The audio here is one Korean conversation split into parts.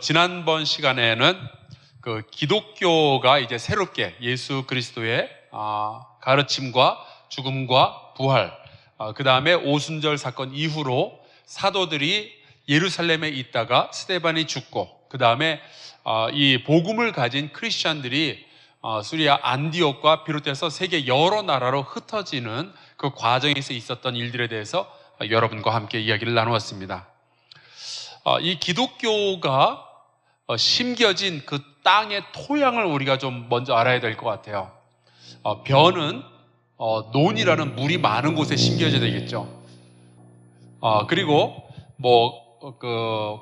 지난번 시간에는 기독교가 이제 새롭게 예수 그리스도의 가르침과 죽음과 부활, 그 다음에 오순절 사건 이후로 사도들이 예루살렘에 있다가 스데반이 죽고, 그 다음에 이 복음을 가진 크리스찬들이 수리아 안디옥과 비롯해서 세계 여러 나라로 흩어지는 그 과정에서 있었던 일들에 대해서 여러분과 함께 이야기를 나누었습니다. 이 기독교가 심겨진 그 땅의 토양을 우리가 좀 먼저 알아야 될 것 같아요. 벼는 논이라는 물이 많은 곳에 심겨져야 되겠죠. 그리고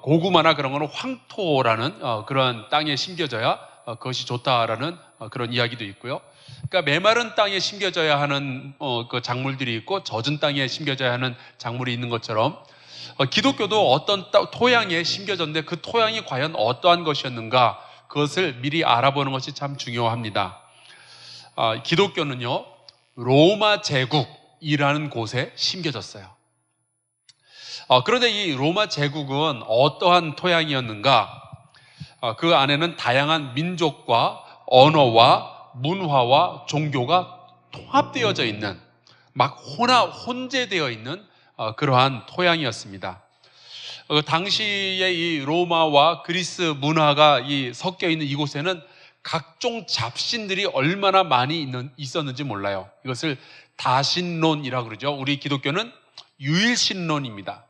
고구마나 그런 거는 황토라는 그런 땅에 심겨져야 그것이 좋다라는 그런 이야기도 있고요. 그러니까 메마른 땅에 심겨져야 하는 그 작물들이 있고 젖은 땅에 심겨져야 하는 작물이 있는 것처럼 기독교도 어떤 토양에 심겨졌는데 그 토양이 과연 어떠한 것이었는가, 그것을 미리 알아보는 것이 참 중요합니다. 기독교는요, 로마 제국이라는 곳에 심겨졌어요. 그런데 이 로마 제국은 어떠한 토양이었는가? 그 안에는 다양한 민족과 언어와 문화와 종교가 통합되어져 있는, 막 혼재되어 있는 그러한 토양이었습니다. 당시에 이 로마와 그리스 문화가 섞여 있는 이곳에는 각종 잡신들이 얼마나 많이 있었는지 몰라요. 이것을 다신론이라고 그러죠. 우리 기독교는 유일신론입니다.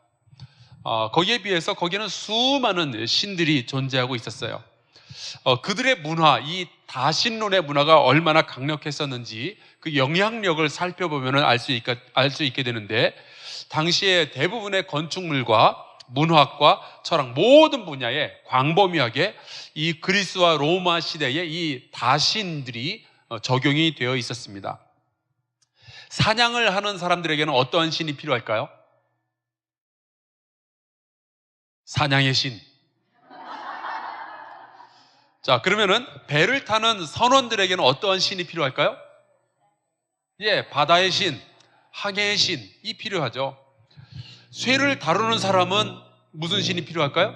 거기에 비해서 거기에는 수많은 신들이 존재하고 있었어요. 그들의 문화, 이 다신론의 문화가 얼마나 강력했었는지 그 영향력을 살펴보면 알 수 있게 되는데, 당시에 대부분의 건축물과 문화학과 철학 모든 분야에 광범위하게 이 그리스와 로마 시대의 이 다신들이 적용이 되어 있었습니다. 사냥을 하는 사람들에게는 어떠한 신이 필요할까요? 사냥의 신. 자, 그러면은 배를 타는 선원들에게는 어떠한 신이 필요할까요? 예, 바다의 신, 항해의 신이 필요하죠. 쇠를 다루는 사람은 무슨 신이 필요할까요?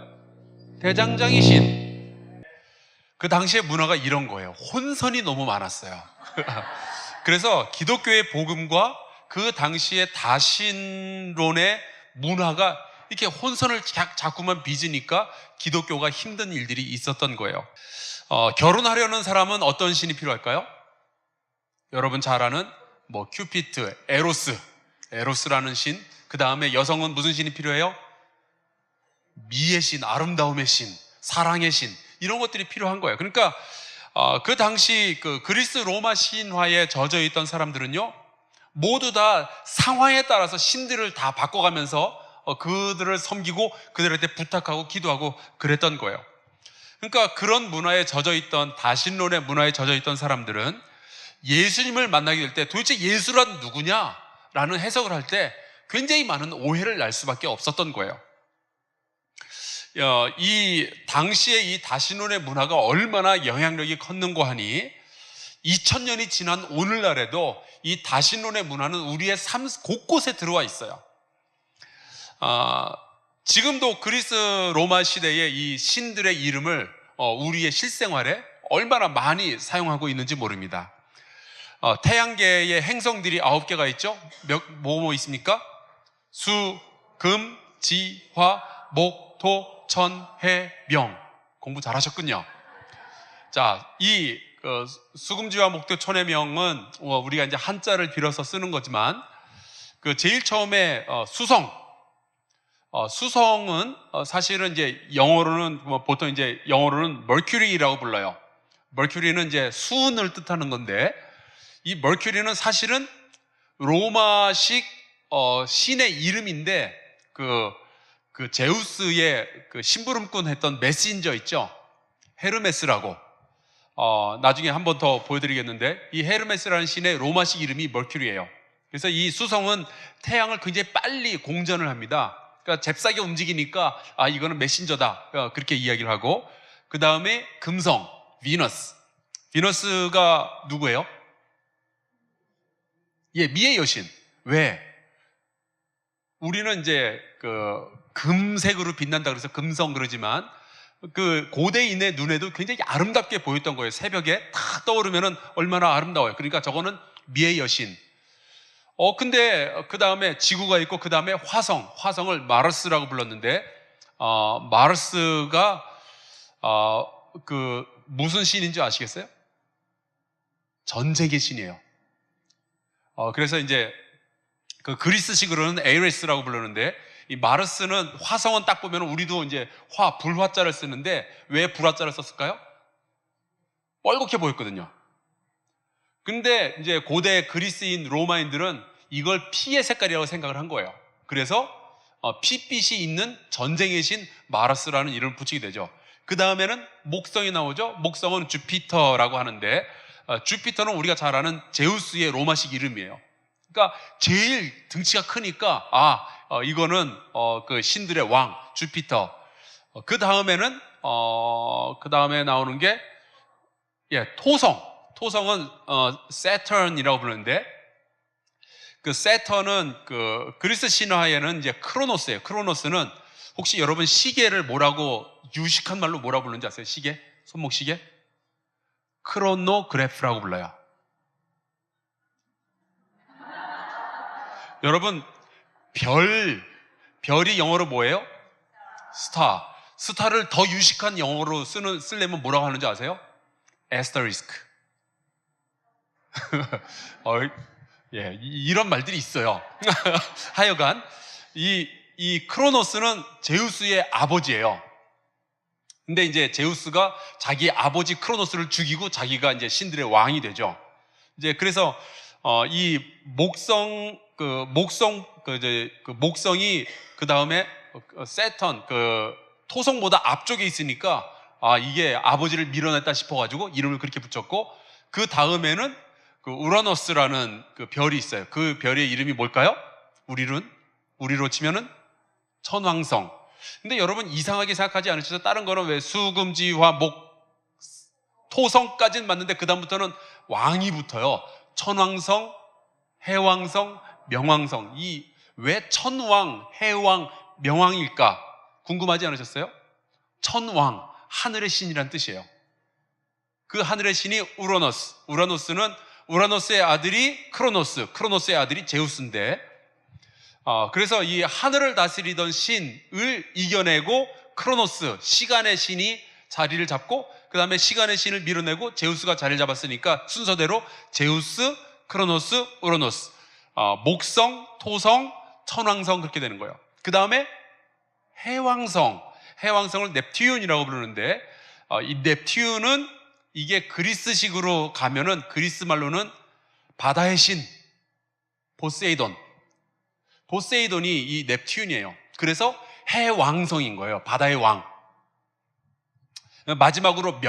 대장장이 신. 그 당시의 문화가 이런 거예요. 혼선이 너무 많았어요. 그래서 기독교의 복음과 그 당시의 다신론의 문화가 이렇게 혼선을 자꾸만 빚으니까 기독교가 힘든 일들이 있었던 거예요. 결혼하려는 사람은 어떤 신이 필요할까요? 여러분 잘 아는 큐피트, 에로스라는 신. 그 다음에 여성은 무슨 신이 필요해요? 미의 신, 아름다움의 신, 사랑의 신, 이런 것들이 필요한 거예요. 그러니까 그 당시 그리스 로마 신화에 젖어 있던 사람들은요, 모두 다 상황에 따라서 신들을 다 바꿔가면서 그들을 섬기고 그들한테 부탁하고 기도하고 그랬던 거예요. 그러니까 그런 문화에 젖어 있던, 다신론의 문화에 젖어 있던 사람들은 예수님을 만나게 될 때 도대체 예수란 누구냐라는 해석을 할 때 굉장히 많은 오해를 날 수밖에 없었던 거예요. 이 당시에 이 다신론의 문화가 얼마나 영향력이 컸는고 하니 2000년이 지난 오늘날에도 이 다신론의 문화는 우리의 삶 곳곳에 들어와 있어요. 지금도 그리스 로마 시대의 이 신들의 이름을 우리의 실생활에 얼마나 많이 사용하고 있는지 모릅니다. 태양계의 행성들이 9개가 있죠? 뭐 있습니까? 수, 금, 지, 화, 목, 토, 천, 해, 명. 공부 잘하셨군요. 자, 이 수금지와 목토, 천해, 명은 우리가 이제 한자를 빌어서 쓰는 거지만, 제일 처음에 수성은 사실은 이제 영어로는 보통 이제 영어로는 머큐리라고 불러요. 머큐리는 이제 수은을 뜻하는 건데, 이 머큐리는 사실은 로마식 신의 이름인데, 그 제우스의 그 심부름꾼 했던 메신저 있죠? 헤르메스라고. 나중에 한 번 더 보여드리겠는데, 이 헤르메스라는 신의 로마식 이름이 머큐리예요. 그래서 이 수성은 태양을 굉장히 빨리 공전을 합니다. 그러니까 잽싸게 움직이니까 이거는 메신저다, 그렇게 이야기를 하고, 그 다음에 금성, 비너스가 누구예요? 예, 미의 여신. 왜? 우리는 이제 금색으로 빛난다 그래서 금성 그러지만 그 고대인의 눈에도 굉장히 아름답게 보였던 거예요. 새벽에 탁 떠오르면은 얼마나 아름다워요. 그러니까 저거는 미의 여신. 근데 그 다음에 지구가 있고 그 다음에 화성을 마르스라고 불렀는데 마르스가 그 무슨 신인지 아시겠어요? 전쟁의 신이에요. 그래서 이제 그 그리스식으로는 에이레스라고 부르는데 이 마르스는 화성은 딱 보면 우리도 이제 불화자를 쓰는데 왜 불화자를 썼을까요? 뻘겋게 보였거든요. 근데 이제 고대 그리스인 로마인들은 이걸 피의 색깔이라고 생각을 한 거예요. 그래서 핏빛이 있는 전쟁의 신 마르스라는 이름을 붙이게 되죠. 그 다음에는 목성이 나오죠. 목성은 주피터라고 하는데 주피터는 우리가 잘 아는 제우스의 로마식 이름이에요. 그러니까 제일 등치가 크니까 이거는 그 신들의 왕 주피터. 그 다음에는 그 다음에 나오는 게 토성은 세턴이라고 부르는데 그 세턴은 그 그리스 신화에는 이제 크로노스예요. 크로노스는 혹시 여러분 시계를 유식한 말로 뭐라고 부르는지 아세요? 시계? 손목 시계? 크로노그래프라고 불러요. 여러분 별이 영어로 뭐예요? 스타를 더 유식한 영어로 쓰려면 뭐라고 하는지 아세요? 에스터리스크. 이런 말들이 있어요. 하여간 이 크로노스는 제우스의 아버지예요. 근데 이제 제우스가 자기 아버지 크로노스를 죽이고 자기가 이제 신들의 왕이 되죠. 이제 그래서 이 목성이 그 다음에 세턴 토성보다 앞쪽에 있으니까 이게 아버지를 밀어냈다 싶어가지고 이름을 그렇게 붙였고 그 다음에는 그 우라노스라는 그 별이 있어요. 그 별의 이름이 뭘까요? 우리로 치면은 천왕성. 근데 여러분 이상하게 생각하지 않으셔서 다른 거는 왜 수금지화 토성까지는 맞는데 그 다음부터는 왕이 붙어요. 천왕성, 해왕성, 명왕성. 이 왜 천왕, 해왕, 명왕일까? 궁금하지 않으셨어요? 천왕, 하늘의 신이란 뜻이에요. 그 하늘의 신이 우라노스는 우라노스의 아들이 크로노스의 아들이 제우스인데 그래서 이 하늘을 다스리던 신을 이겨내고 크로노스, 시간의 신이 자리를 잡고 그 다음에 시간의 신을 밀어내고 제우스가 자리를 잡았으니까 순서대로 제우스, 크로노스, 우라노스, 목성, 토성, 천왕성 그렇게 되는 거예요. 그 다음에 해왕성을 넵튠이라고 부르는데 이 넵튠은 이게 그리스식으로 가면은 그리스 말로는 바다의 신 보세이돈이 이 넵튠이에요. 그래서 해왕성인 거예요. 바다의 왕. 마지막으로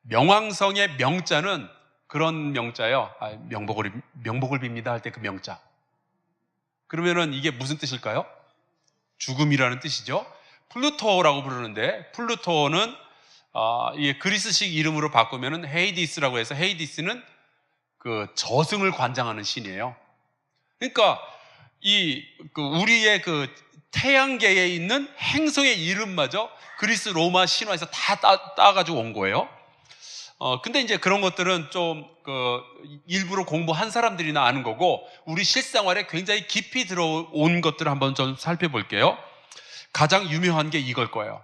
명왕성의 명자는 그런 명자예요. 명복을 빕니다 할 때 그 명자. 그러면은 이게 무슨 뜻일까요? 죽음이라는 뜻이죠. 플루토라고 부르는데 플루토는 이게 그리스식 이름으로 바꾸면은 헤이디스라고 해서 헤이디스는 그 저승을 관장하는 신이에요. 그러니까 우리의 그 태양계에 있는 행성의 이름마저 그리스 로마 신화에서 다 따가지고 온 거예요. 근데 이제 그런 것들은 좀 일부러 공부한 사람들이나 아는 거고 우리 실생활에 굉장히 깊이 들어온 것들을 한번 좀 살펴볼게요. 가장 유명한 게 이걸 거예요.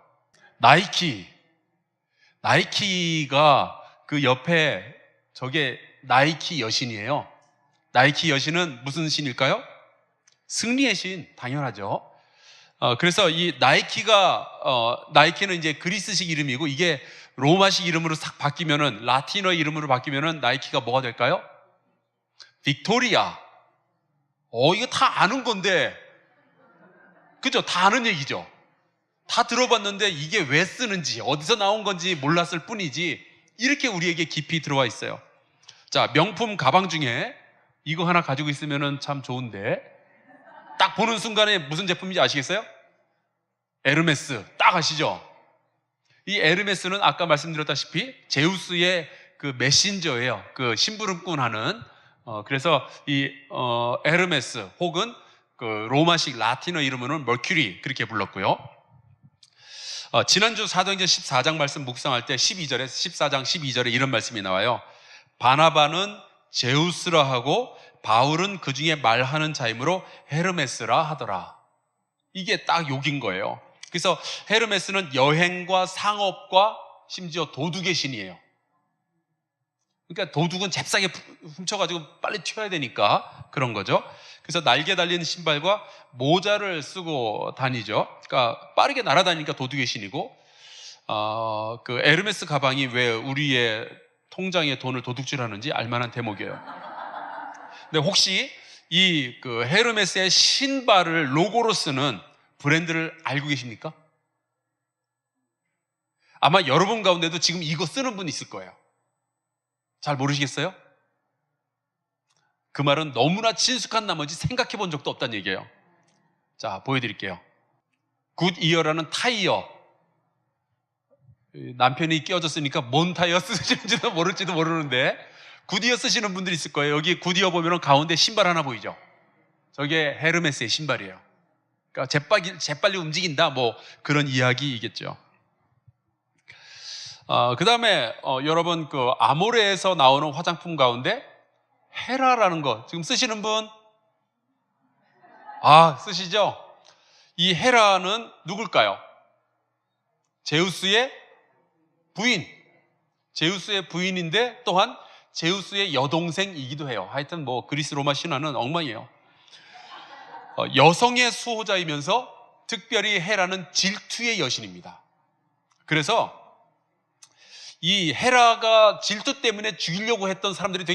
나이키가 그 옆에 저게 나이키 여신이에요. 나이키 여신은 무슨 신일까요? 승리의 신, 당연하죠. 그래서 이 나이키는 이제 그리스식 이름이고 이게 로마식 이름으로 싹 바뀌면은 라틴어 이름으로 바뀌면은 나이키가 뭐가 될까요? 빅토리아. 이거 다 아는 건데, 그죠? 다 아는 얘기죠. 다 들어봤는데 이게 왜 쓰는지 어디서 나온 건지 몰랐을 뿐이지 이렇게 우리에게 깊이 들어와 있어요. 자, 명품 가방 중에 이거 하나 가지고 있으면은 참 좋은데 딱 보는 순간에 무슨 제품인지 아시겠어요? 에르메스. 딱 아시죠? 이 에르메스는 아까 말씀드렸다시피 제우스의 그 메신저예요. 그 심부름꾼 하는. 그래서 이 에르메스 혹은 그 로마식 라틴어 이름으로는 머큐리 그렇게 불렀고요. 지난주 사도행전 14장 말씀 묵상할 때 12절에 14장 12절에 이런 말씀이 나와요. 바나바는 제우스라 하고 바울은 그 중에 말하는 자이므로 헤르메스라 하더라. 이게 딱 욕인 거예요. 그래서 헤르메스는 여행과 상업과 심지어 도둑의 신이에요. 그러니까 도둑은 잽싸게 훔쳐가지고 빨리 튀어야 되니까 그런 거죠. 그래서 날개 달린 신발과 모자를 쓰고 다니죠. 그러니까 빠르게 날아다니니까 도둑의 신이고, 그 에르메스 가방이 왜 우리의 통장에 돈을 도둑질하는지 알만한 대목이에요. 근데 혹시 이 그 헤르메스의 신발을 로고로 쓰는 브랜드를 알고 계십니까? 아마 여러분 가운데도 지금 이거 쓰는 분 있을 거예요. 잘 모르시겠어요? 그 말은 너무나 친숙한 나머지 생각해 본 적도 없다는 얘기예요. 자, 보여드릴게요. 굿이어라는 타이어. 남편이 끼워줬으니까 뭔 타이어 쓰시는지도 모를지도 모르는데 굿이어 쓰시는 분들이 있을 거예요. 여기 굿이어 보면 가운데 신발 하나 보이죠? 저게 헤르메스의 신발이에요. 그러니까 재빨리 움직인다 뭐 그런 이야기이겠죠. 그 다음에 여러분 그 아모레에서 나오는 화장품 가운데 헤라라는 거 지금 쓰시는 분? 쓰시죠? 이 헤라는 누굴까요? 제우스의 부인. 제우스의 부인인데 또한 제우스의 여동생이기도 해요. 하여튼 뭐 그리스 로마 신화는 엉망이에요. 여성의 수호자이면서 특별히 헤라는 질투의 여신입니다. 그래서 이 헤라가 질투 때문에 죽이려고 했던 사람들이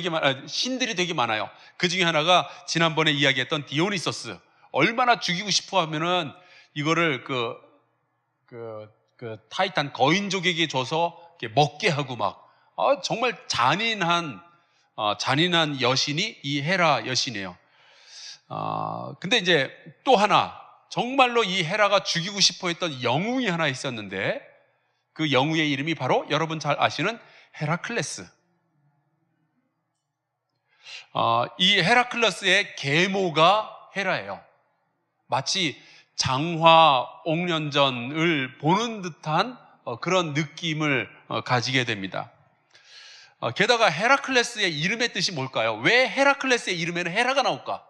신들이 되게 많아요. 그 중에 하나가 지난번에 이야기했던 디오니소스. 얼마나 죽이고 싶어 하면은 이거를 그 타이탄 거인족에게 줘서 이렇게 먹게 하고 막 정말 잔인한 여신이 이 헤라 여신이에요. 근데 이제 또 하나 정말로 이 헤라가 죽이고 싶어 했던 영웅이 하나 있었는데 그 영웅의 이름이 바로 여러분 잘 아시는 헤라클레스. 이 헤라클레스의 계모가 헤라예요. 마치 장화 옥련전을 보는 듯한 그런 느낌을 가지게 됩니다. 게다가 헤라클레스의 이름의 뜻이 뭘까요? 왜 헤라클레스의 이름에는 헤라가 나올까?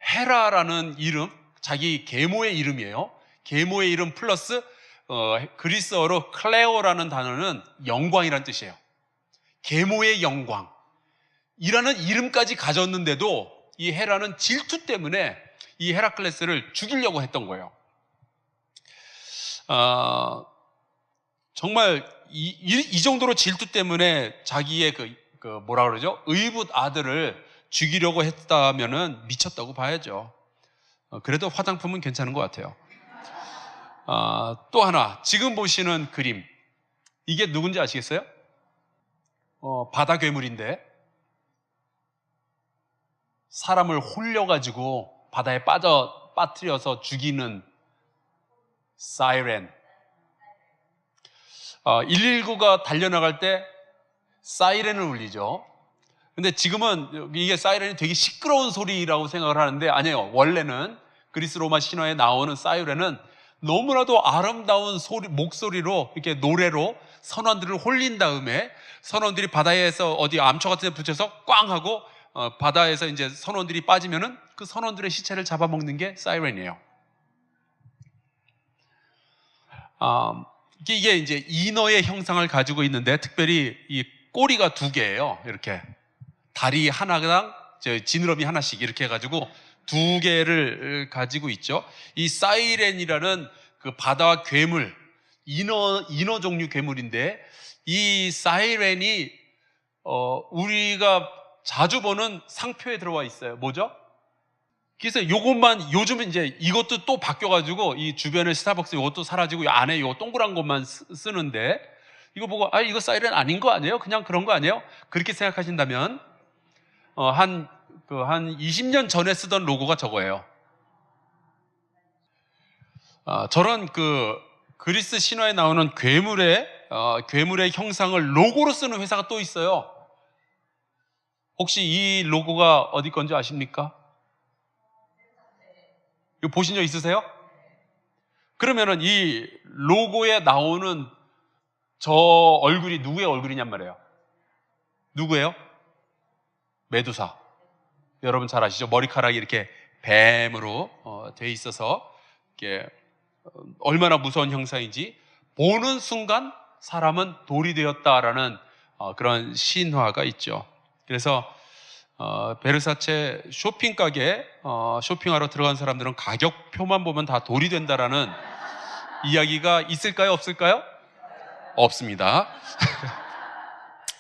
헤라라는 이름, 자기 계모의 이름이에요. 계모의 이름 플러스 그리스어로 클레오라는 단어는 영광이라는 뜻이에요. 계모의 영광 이라는 이름까지 가졌는데도 이 헤라는 질투 때문에 이 헤라클레스를 죽이려고 했던 거예요. 정말 이 정도로 질투 때문에 자기의 뭐라 그러죠? 의붓 아들을 죽이려고 했다면은 미쳤다고 봐야죠. 그래도 화장품은 괜찮은 것 같아요. 또 하나 지금 보시는 그림, 이게 누군지 아시겠어요? 바다 괴물인데 사람을 홀려가지고 바다에 빠뜨려서 죽이는 사이렌. 119가 달려나갈 때 사이렌을 울리죠. 근데 지금은 이게 사이렌이 되게 시끄러운 소리라고 생각을 하는데 아니에요. 원래는 그리스 로마 신화에 나오는 사이렌은 너무나도 아름다운 목소리로 이렇게 노래로 선원들을 홀린 다음에 선원들이 바다에서 어디 암초 같은 데 붙여서 꽝 하고 바다에서 이제 선원들이 빠지면은 그 선원들의 시체를 잡아먹는 게 사이렌이에요. 이게 이제 인어의 형상을 가지고 있는데 특별히 이 꼬리가 2개예요. 이렇게 다리 하나당 지느러미 하나씩 이렇게 해가지고 2개를 가지고 있죠. 이 사이렌이라는 그 바다 괴물, 인어 종류 괴물인데 이 사이렌이 우리가 자주 보는 상표에 들어와 있어요. 뭐죠? 그래서 요것만 요즘은 이제 이것도 또 바뀌어가지고 이 주변에 스타벅스 이것도 사라지고 안에 요 동그란 것만 쓰는데 이거 보고 이거 사이렌 아닌 거 아니에요? 그냥 그런 거 아니에요? 그렇게 생각하신다면 한 20년 전에 쓰던 로고가 저거예요. 저런 그리스 신화에 나오는 괴물의 형상을 로고로 쓰는 회사가 또 있어요. 혹시 이 로고가 어디 건지 아십니까? 이거 보신 적 있으세요? 그러면은 이 로고에 나오는 저 얼굴이 누구의 얼굴이냔 말이에요. 누구예요? 메두사. 여러분 잘 아시죠? 머리카락이 이렇게 뱀으로 돼 있어서 이게 얼마나 무서운 형상인지 보는 순간 사람은 돌이 되었다라는 그런 신화가 있죠. 그래서 베르사체 쇼핑 가게에 쇼핑하러 들어간 사람들은 가격표만 보면 다 돌이 된다라는 이야기가 있을까요? 없을까요? 없습니다.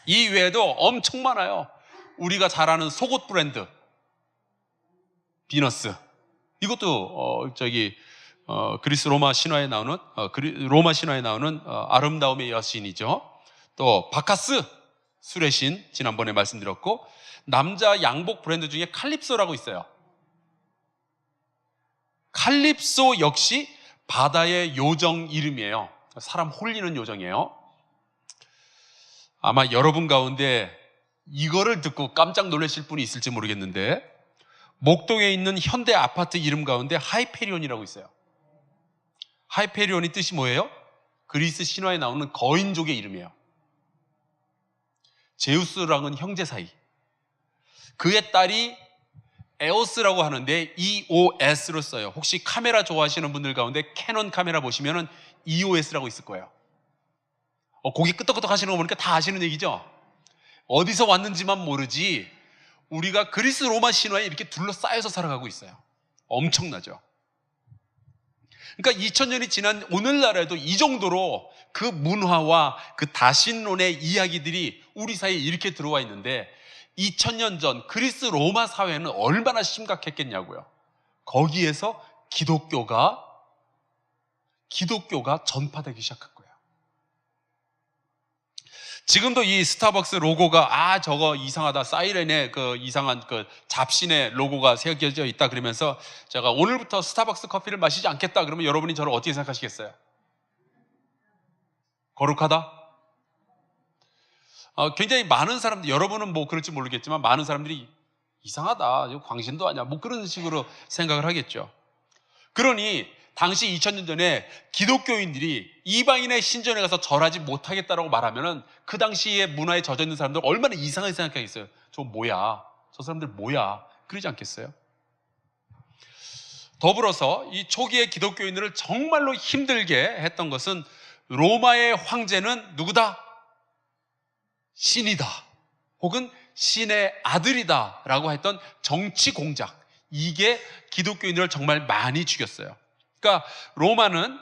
이 외에도 엄청 많아요. 우리가 잘 아는 속옷 브랜드 비너스, 이것도 그리스 로마 신화에 나오는 아름다움의 여신이죠. 또 바카스, 술의 신, 지난번에 말씀드렸고, 남자 양복 브랜드 중에 칼립소라고 있어요. 칼립소 역시 바다의 요정 이름이에요. 사람 홀리는 요정이에요. 아마 여러분 가운데 이거를 듣고 깜짝 놀라실 분이 있을지 모르겠는데, 목동에 있는 현대 아파트 이름 가운데 하이페리온이라고 있어요. 하이페리온이 뜻이 뭐예요? 그리스 신화에 나오는 거인족의 이름이에요. 제우스랑은 형제 사이. 그의 딸이 에오스라고 하는데 EOS로 써요. 혹시 카메라 좋아하시는 분들 가운데 캐논 카메라 보시면은 EOS라고 있을 거예요. 고개 끄덕끄덕 하시는 거 보니까 다 아시는 얘기죠? 어디서 왔는지만 모르지 우리가 그리스 로마 신화에 이렇게 둘러싸여서 살아가고 있어요. 엄청나죠? 그러니까 2000년이 지난 오늘날에도 이 정도로 그 문화와 그 다신론의 이야기들이 우리 사이에 이렇게 들어와 있는데, 2000년 전 그리스 로마 사회는 얼마나 심각했겠냐고요. 거기에서 기독교가 전파되기 시작한 거예요. 지금도 이 스타벅스 로고가 저거 이상하다, 사이렌의 그 이상한 그 잡신의 로고가 새겨져 있다 그러면서 제가 오늘부터 스타벅스 커피를 마시지 않겠다 그러면 여러분이 저를 어떻게 생각하시겠어요? 거룩하다? 굉장히 많은 사람들, 여러분은 뭐 그럴지 모르겠지만 많은 사람들이 이상하다, 이거 광신도 아니야, 뭐 그런 식으로 생각을 하겠죠. 그러니 당시 2000년 전에 기독교인들이 이방인의 신전에 가서 절하지 못하겠다라고 말하면은 그 당시에 문화에 젖어 있는 사람들 얼마나 이상하게 생각하겠어요. 저 뭐야? 저 사람들 뭐야? 그러지 않겠어요? 더불어서 이 초기의 기독교인들을 정말로 힘들게 했던 것은 로마의 황제는 누구다? 신이다. 혹은 신의 아들이다 라고 했던 정치 공작. 이게 기독교인들을 정말 많이 죽였어요. 그러니까 로마는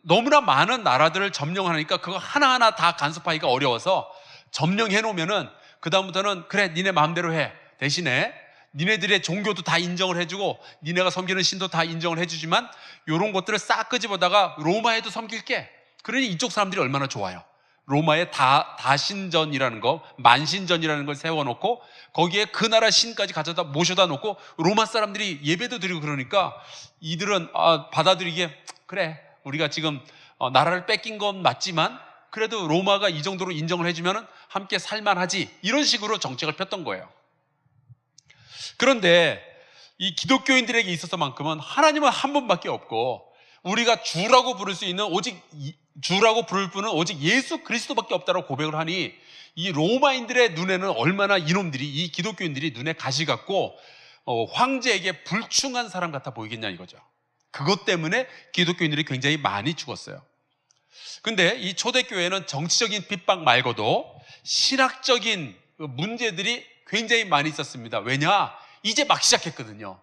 너무나 많은 나라들을 점령하니까 그거 하나하나 다 간섭하기가 어려워서 점령해 놓으면은 그다음부터는 그래 니네 마음대로 해, 대신에 니네들의 종교도 다 인정을 해주고 니네가 섬기는 신도 다 인정을 해주지만 이런 것들을 싹 끄집어다가 로마에도 섬길게. 그러니 이쪽 사람들이 얼마나 좋아요. 로마의 다신전이라는 거, 만신전이라는 걸 세워놓고 거기에 그 나라 신까지 가져다 모셔다 놓고 로마 사람들이 예배도 드리고 그러니까 이들은 받아들이기에 그래, 우리가 지금 나라를 뺏긴 건 맞지만 그래도 로마가 이 정도로 인정을 해주면 함께 살만하지, 이런 식으로 정책을 폈던 거예요. 그런데 이 기독교인들에게 있어서만큼은 하나님은 한 분밖에 없고 우리가 주라고 부를 수 있는 주라고 부를 분은 오직 예수 그리스도밖에 없다고 고백을 하니 이 로마인들의 눈에는 얼마나 이놈들이, 이 기독교인들이 눈에 가시 같고 황제에게 불충한 사람 같아 보이겠냐 이거죠. 그것 때문에 기독교인들이 굉장히 많이 죽었어요. 근데 이 초대교회는 정치적인 핍박 말고도 신학적인 문제들이 굉장히 많이 있었습니다. 왜냐? 이제 막 시작했거든요.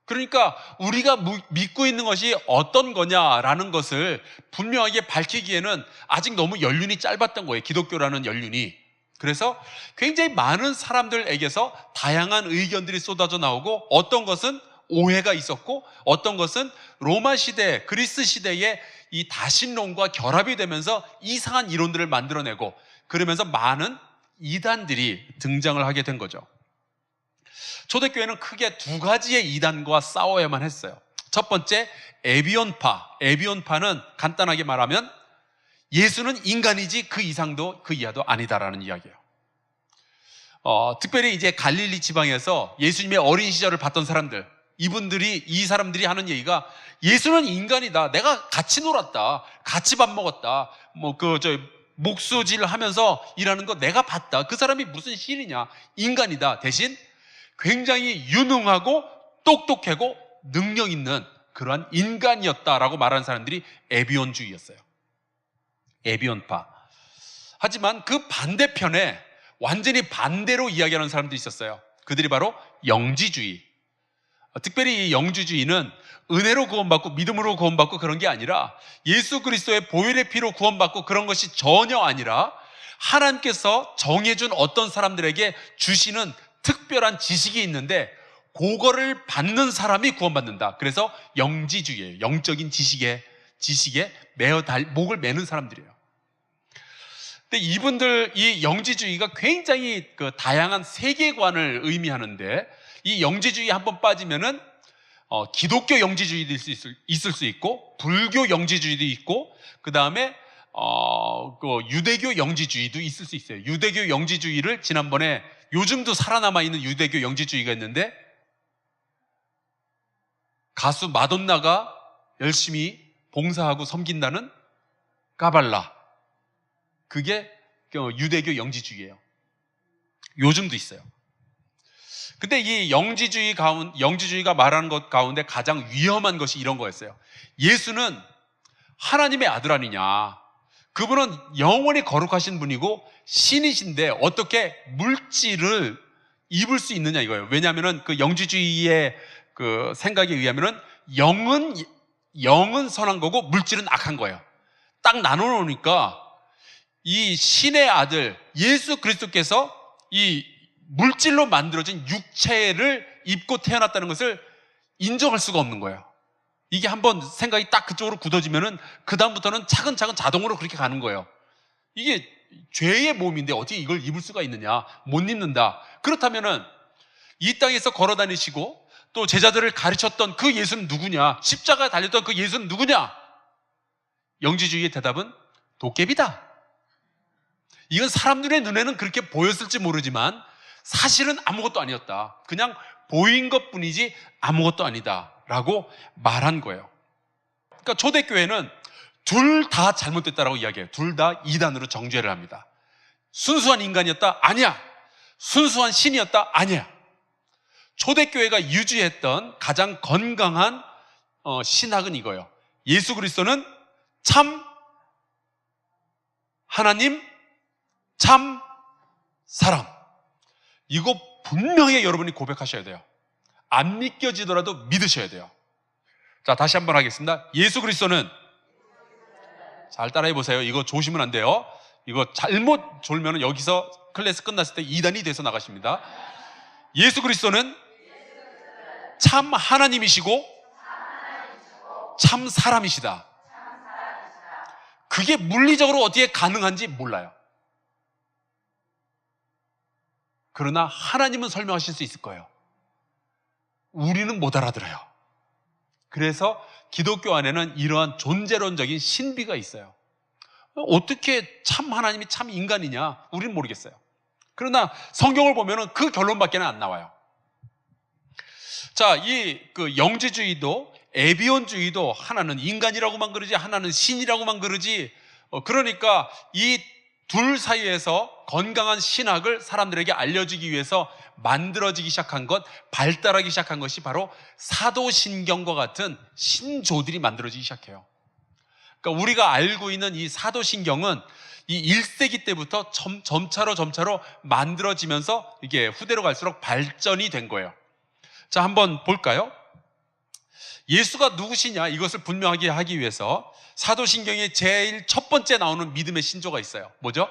그러니까 우리가 믿고 있는 것이 어떤 거냐라는 것을 분명하게 밝히기에는 아직 너무 연륜이 짧았던 거예요. 기독교라는 연륜이. 그래서 굉장히 많은 사람들에게서 다양한 의견들이 쏟아져 나오고 어떤 것은 오해가 있었고 어떤 것은 로마 시대, 그리스 시대의 이 다신론과 결합이 되면서 이상한 이론들을 만들어내고 그러면서 많은 이단들이 등장을 하게 된 거죠. 초대교회는 크게 두 가지의 이단과 싸워야만 했어요. 첫 번째, 에비온파. 에비온파는 간단하게 말하면 예수는 인간이지 그 이상도 그 이하도 아니다라는 이야기예요. 특별히 이제 갈릴리 지방에서 예수님의 어린 시절을 봤던 사람들, 이 사람들이 하는 얘기가 예수는 인간이다. 내가 같이 놀았다. 같이 밥 먹었다. 목수질 하면서 일하는 거 내가 봤다. 그 사람이 무슨 신이냐? 인간이다. 대신 굉장히 유능하고 똑똑하고 능력 있는 그러한 인간이었다라고 말하는 사람들이 에비온주의였어요. 에비온파. 하지만 그 반대편에 완전히 반대로 이야기하는 사람들이 있었어요. 그들이 바로 영지주의. 특별히 이 영지주의는 은혜로 구원받고 믿음으로 구원받고 그런 게 아니라 예수 그리스도의 보혈의 피로 구원받고 그런 것이 전혀 아니라 하나님께서 정해준 어떤 사람들에게 주시는 특별한 지식이 있는데 그거를 받는 사람이 구원받는다. 그래서 영지주의예요. 영적인 지식에 목을 매는 사람들이에요. 근데 이분들 이 영지주의가 굉장히 다양한 세계관을 의미하는데 이 영지주의 한번 빠지면은 기독교 영지주의도 있을 수 있고 불교 영지주의도 있고 그 다음에 유대교 영지주의도 있을 수 있어요. 유대교 영지주의를 지난번에 요즘도 살아남아 있는 유대교 영지주의가 있는데 가수 마돈나가 열심히 봉사하고 섬긴다는 까발라, 그게 유대교 영지주의예요. 요즘도 있어요. 근데 이 영지주의가 말하는 것 가운데 가장 위험한 것이 이런 거였어요. 예수는 하나님의 아들 아니냐. 그분은 영원히 거룩하신 분이고 신이신데 어떻게 물질을 입을 수 있느냐 이거예요. 왜냐하면 그 영지주의의 그 생각에 의하면은 영은 선한 거고 물질은 악한 거예요. 딱 나눠놓으니까 이 신의 아들 예수 그리스도께서 이 물질로 만들어진 육체를 입고 태어났다는 것을 인정할 수가 없는 거예요. 이게 한번 생각이 딱 그쪽으로 굳어지면은 그 다음부터는 차근차근 자동으로 그렇게 가는 거예요. 이게 죄의 몸인데 어떻게 이걸 입을 수가 있느냐? 못 입는다. 그렇다면은 이 땅에서 걸어 다니시고 또 제자들을 가르쳤던 그 예수는 누구냐? 십자가에 달렸던 그 예수는 누구냐? 영지주의의 대답은 도깨비다. 이건 사람들의 눈에는 그렇게 보였을지 모르지만 사실은 아무것도 아니었다. 그냥 보인 것뿐이지 아무것도 아니다 라고 말한 거예요. 그러니까 초대교회는 둘 다 잘못됐다라고 이야기해요. 둘 다 이단으로 정죄를 합니다. 순수한 인간이었다? 아니야. 순수한 신이었다? 아니야. 초대교회가 유지했던 가장 건강한 신학은 이거예요. 예수 그리스도는 참 하나님, 참 사람. 이거 분명히 여러분이 고백하셔야 돼요. 안 믿겨지더라도 믿으셔야 돼요. 자, 다시 한번 하겠습니다. 예수 그리스도는, 잘 따라해 보세요. 이거 조심은 안 돼요. 이거 잘못 졸면 여기서 클래스 끝났을 때 2단이 돼서 나가십니다. 예수 그리스도는 참 하나님이시고 참 사람이시다. 그게 물리적으로 어떻게 가능한지 몰라요. 그러나 하나님은 설명하실 수 있을 거예요. 우리는 못 알아들어요. 그래서 기독교 안에는 이러한 존재론적인 신비가 있어요. 어떻게 참 하나님이 참 인간이냐? 우리는 모르겠어요. 그러나 성경을 보면은 그 결론밖에 안 나와요. 자, 그 영지주의도 에비온주의도 하나는 인간이라고만 그러지 하나는 신이라고만 그러지. 그러니까 이 둘 사이에서 건강한 신학을 사람들에게 알려주기 위해서 만들어지기 시작한 것, 발달하기 시작한 것이 바로 사도신경과 같은 신조들이 만들어지기 시작해요. 그러니까 우리가 알고 있는 이 사도신경은 이 1세기 때부터 점차로 만들어지면서 이게 후대로 갈수록 발전이 된 거예요. 자, 한번 볼까요? 예수가 누구시냐 이것을 분명하게 하기 위해서 사도신경의 제일 첫 번째 나오는 믿음의 신조가 있어요. 뭐죠?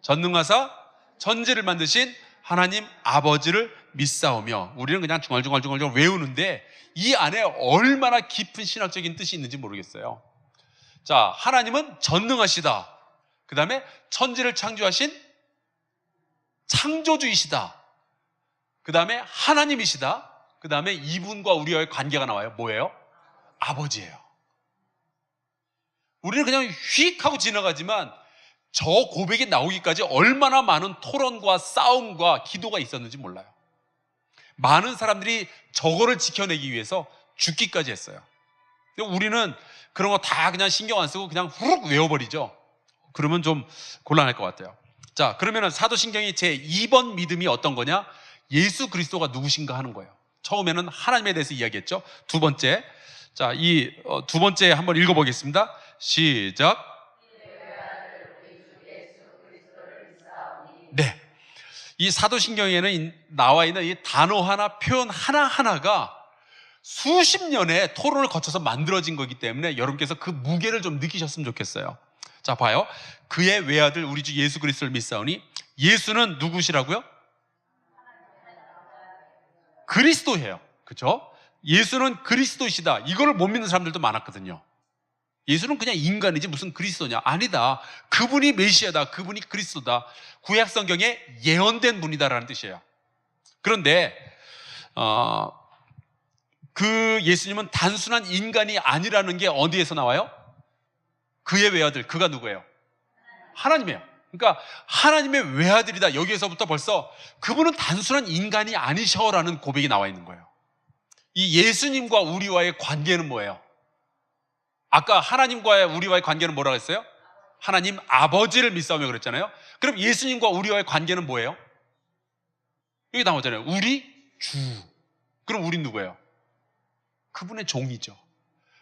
전능하사 천지를 만드신 하나님 아버지를 믿사오며. 우리는 그냥 중얼중얼 외우는데 이 안에 얼마나 깊은 신학적인 뜻이 있는지 모르겠어요. 자, 하나님은 전능하시다. 그 다음에 천지를 창조하신 창조주이시다. 그 다음에 하나님이시다. 그 다음에 이분과 우리와의 관계가 나와요. 뭐예요? 아버지예요. 우리는 그냥 휙 하고 지나가지만 저 고백이 나오기까지 얼마나 많은 토론과 싸움과 기도가 있었는지 몰라요. 많은 사람들이 저거를 지켜내기 위해서 죽기까지 했어요. 근데 우리는 그런 거 다 그냥 신경 안 쓰고 그냥 후룩 외워버리죠. 그러면 좀 곤란할 것 같아요. 자, 그러면은 사도신경의 제 2번 믿음이 어떤 거냐? 예수 그리스도가 누구신가 하는 거예요. 처음에는 하나님에 대해서 이야기했죠. 두 번째, 자, 이 두 번째 한번 읽어보겠습니다. 시작. 네, 이 사도신경에는 나와 있는 이 단어 하나, 표현 하나하나가 수십 년의 토론을 거쳐서 만들어진 거기 때문에 여러분께서 그 무게를 좀 느끼셨으면 좋겠어요. 자, 봐요. 그의 외아들 우리 주 예수 그리스도를 믿사오니. 예수는 누구시라고요? 그리스도예요. 그렇죠? 예수는 그리스도시다. 이거를 못 믿는 사람들도 많았거든요. 예수는 그냥 인간이지 무슨 그리스도냐? 아니다. 그분이 메시아다. 그분이 그리스도다. 구약 성경에 예언된 분이다라는 뜻이에요. 그런데 그 예수님은 단순한 인간이 아니라는 게 어디에서 나와요? 그의 외아들, 그가 누구예요? 하나님이에요. 그러니까 하나님의 외아들이다. 여기에서부터 벌써 그분은 단순한 인간이 아니셔라는 고백이 나와 있는 거예요. 이 예수님과 우리와의 관계는 뭐예요? 아까 하나님과의 우리와의 관계는 뭐라고 했어요? 하나님 아버지를 믿사오며 그랬잖아요. 그럼 예수님과 우리와의 관계는 뭐예요? 여기 나오잖아요. 우리 주. 그럼 우린 누구예요? 그분의 종이죠.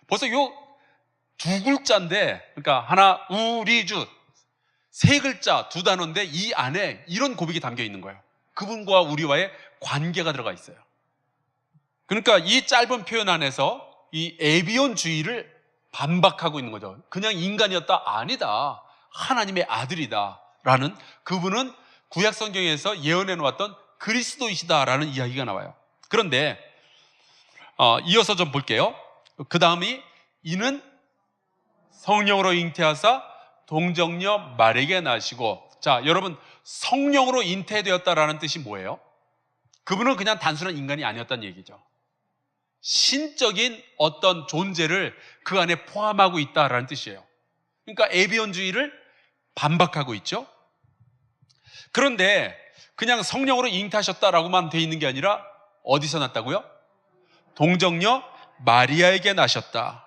벌써 요 두 글자인데, 그러니까 하나, 우리 주, 세 글자, 두 단어인데 이 안에 이런 고백이 담겨 있는 거예요. 그분과 우리와의 관계가 들어가 있어요. 그러니까 이 짧은 표현 안에서 이 에비온주의를 반박하고 있는 거죠. 그냥 인간이었다? 아니다. 하나님의 아들이다. 라는, 그분은 구약 성경에서 예언해 놓았던 그리스도이시다라는 이야기가 나와요. 그런데 이어서 좀 볼게요. 그 다음이 이는 성령으로 잉태하사 동정녀 마리아에게 나시고. 자, 여러분, 성령으로 잉태되었다라는 뜻이 뭐예요? 그분은 그냥 단순한 인간이 아니었다는 얘기죠. 신적인 어떤 존재를 그 안에 포함하고 있다라는 뜻이에요. 그러니까 에비온주의를 반박하고 있죠. 그런데 그냥 성령으로 잉태하셨다라고만 돼 있는 게 아니라 어디서 났다고요? 동정녀 마리아에게 나셨다.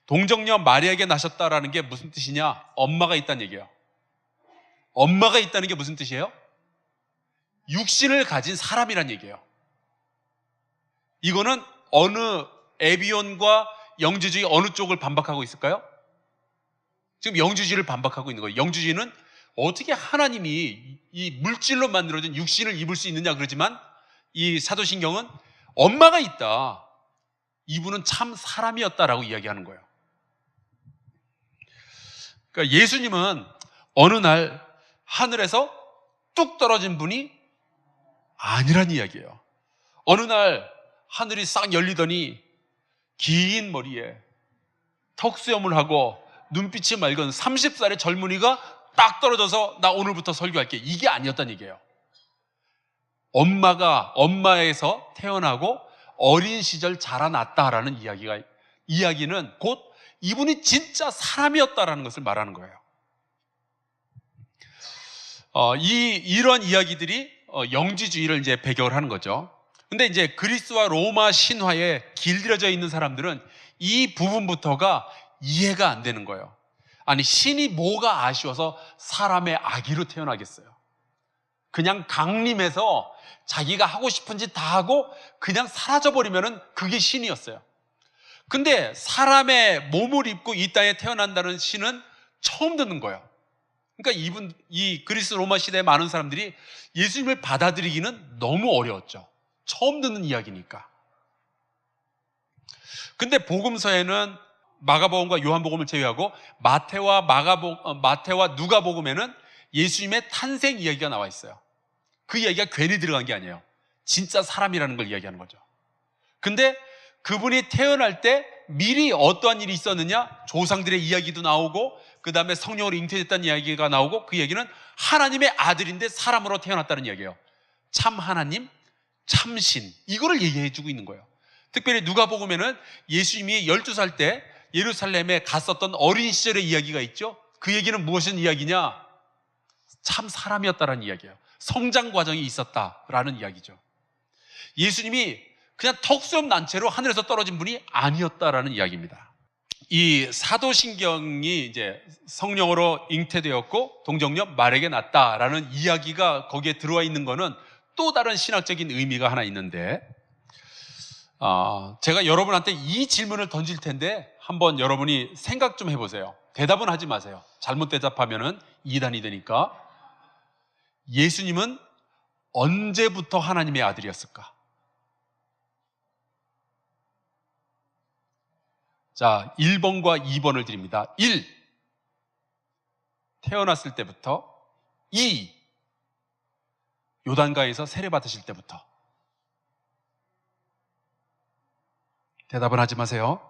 동정녀 마리아에게 나셨다라는 게 무슨 뜻이냐? 엄마가 있다는 얘기예요. 엄마가 있다는 게 무슨 뜻이에요? 육신을 가진 사람이란 얘기예요. 이거는 어느 에비온과 영주주의 어느 쪽을 반박하고 있을까요? 지금 영주주의를 반박하고 있는 거예요. 영주주의는 어떻게 하나님이 이 물질로 만들어진 육신을 입을 수 있느냐 그러지만 이 사도신경은 엄마가 있다. 이분은 참 사람이었다라고 이야기하는 거예요. 그러니까 예수님은 어느 날 하늘에서 뚝 떨어진 분이 아니란 이야기예요. 어느 날 하늘이 싹 열리더니 긴 머리에 턱수염을 하고 눈빛이 맑은 30살의 젊은이가 딱 떨어져서 나 오늘부터 설교할게. 이게 아니었다는 얘기예요. 엄마에서 태어나고 어린 시절 자라났다라는 이야기는 곧 이분이 진짜 사람이었다라는 것을 말하는 거예요. 이런 이야기들이 영지주의를 이제 배경을 하는 거죠. 근데 이제 그리스와 로마 신화에 길들여져 있는 사람들은 이 부분부터가 이해가 안 되는 거예요. 아니, 신이 뭐가 아쉬워서 사람의 아기로 태어나겠어요? 그냥 강림해서 자기가 하고 싶은 짓 다 하고 그냥 사라져버리면은 그게 신이었어요. 근데 사람의 몸을 입고 이 땅에 태어난다는 신은 처음 듣는 거예요. 그러니까 이 그리스 로마 시대의 많은 사람들이 예수님을 받아들이기는 너무 어려웠죠. 처음 듣는 이야기니까. 근데 복음서에는 마가복음과 요한복음을 제외하고 마태와 누가복음에는 예수님의 탄생 이야기가 나와 있어요. 그 이야기가 괜히 들어간 게 아니에요. 진짜 사람이라는 걸 이야기하는 거죠. 근데 그분이 태어날 때 미리 어떠한 일이 있었느냐? 조상들의 이야기도 나오고 그 다음에 성령으로 잉태됐다는 이야기가 나오고 그 얘기는 하나님의 아들인데 사람으로 태어났다는 이야기예요. 참 하나님, 참 신, 이거를 얘기해 주고 있는 거예요. 특별히 누가복음에는 예수님이 12살 때 예루살렘에 갔었던 어린 시절의 이야기가 있죠. 그 얘기는 무엇인 이야기냐? 참 사람이었다라는 이야기예요. 성장 과정이 있었다라는 이야기죠. 예수님이 그냥 턱수염 난 채로 하늘에서 떨어진 분이 아니었다라는 이야기입니다. 이 사도신경이 이제 성령으로 잉태되었고 동정녀 말에게 낳았다라는 이야기가 거기에 들어와 있는 거는 또 다른 신학적인 의미가 하나 있는데, 제가 여러분한테 이 질문을 던질 텐데 한번 여러분이 생각 좀 해보세요. 대답은 하지 마세요. 잘못 대답하면은 이단이 되니까. 예수님은 언제부터 하나님의 아들이었을까? 자, 1번과 2번을 드립니다. 1. 태어났을 때부터. 2. 요단강에서 세례받으실 때부터. 대답은 하지 마세요.